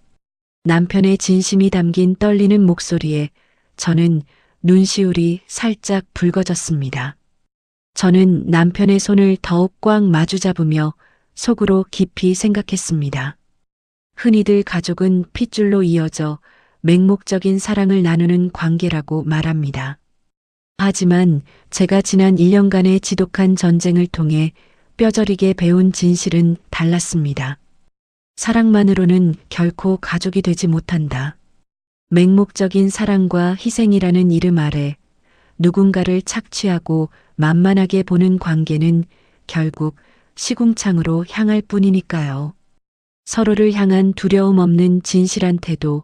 남편의 진심이 담긴 떨리는 목소리에 저는 눈시울이 살짝 붉어졌습니다. 저는 남편의 손을 더욱 꽉 마주잡으며 속으로 깊이 생각했습니다. 흔히들 가족은 핏줄로 이어져 맹목적인 사랑을 나누는 관계라고 말합니다. 하지만 제가 지난 1년간의 지독한 전쟁을 통해 뼈저리게 배운 진실은 달랐습니다. 사랑만으로는 결코 가족이 되지 못한다. 맹목적인 사랑과 희생이라는 이름 아래 누군가를 착취하고 만만하게 보는 관계는 결국 시궁창으로 향할 뿐이니까요. 서로를 향한 두려움 없는 진실한 태도,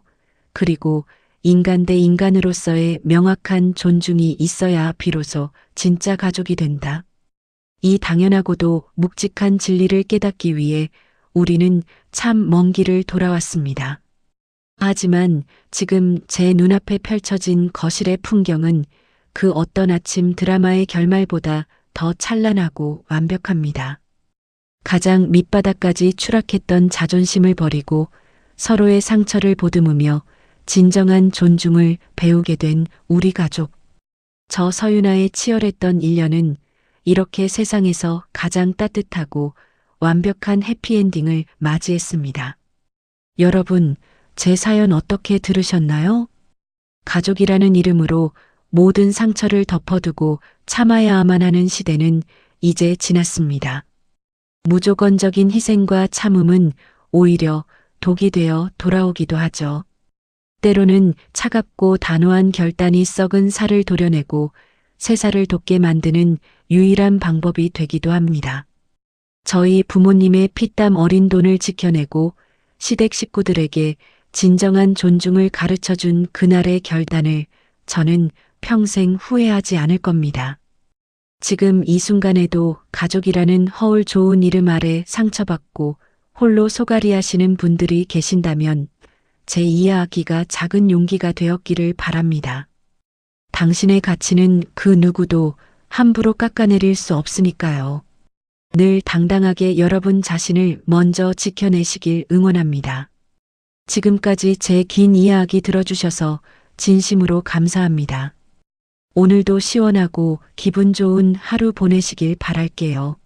그리고 인간 대 인간으로서의 명확한 존중이 있어야 비로소 진짜 가족이 된다. 이 당연하고도 묵직한 진리를 깨닫기 위해 우리는 참 먼 길을 돌아왔습니다. 하지만 지금 제 눈앞에 펼쳐진 거실의 풍경은 그 어떤 아침 드라마의 결말보다 더 찬란하고 완벽합니다. 가장 밑바닥까지 추락했던 자존심을 버리고 서로의 상처를 보듬으며 진정한 존중을 배우게 된 우리 가족. 저 서윤아의 치열했던 1년은 이렇게 세상에서 가장 따뜻하고 완벽한 해피엔딩을 맞이했습니다. 여러분, 제 사연 어떻게 들으셨나요? 가족이라는 이름으로 모든 상처를 덮어두고 참아야만 하는 시대는 이제 지났습니다. 무조건적인 희생과 참음은 오히려 독이 되어 돌아오기도 하죠. 때로는 차갑고 단호한 결단이 썩은 살을 도려내고 새 살을 돋게 만드는 유일한 방법이 되기도 합니다. 저희 부모님의 피땀 어린 돈을 지켜내고 시댁 식구들에게 진정한 존중을 가르쳐준 그날의 결단을 저는 평생 후회하지 않을 겁니다. 지금 이 순간에도 가족이라는 허울 좋은 이름 아래 상처받고 홀로 소갈이 하시는 분들이 계신다면 제 이야기가 작은 용기가 되었기를 바랍니다. 당신의 가치는 그 누구도 함부로 깎아내릴 수 없으니까요. 늘 당당하게 여러분 자신을 먼저 지켜내시길 응원합니다. 지금까지 제 긴 이야기 들어주셔서 진심으로 감사합니다. 오늘도 시원하고 기분 좋은 하루 보내시길 바랄게요.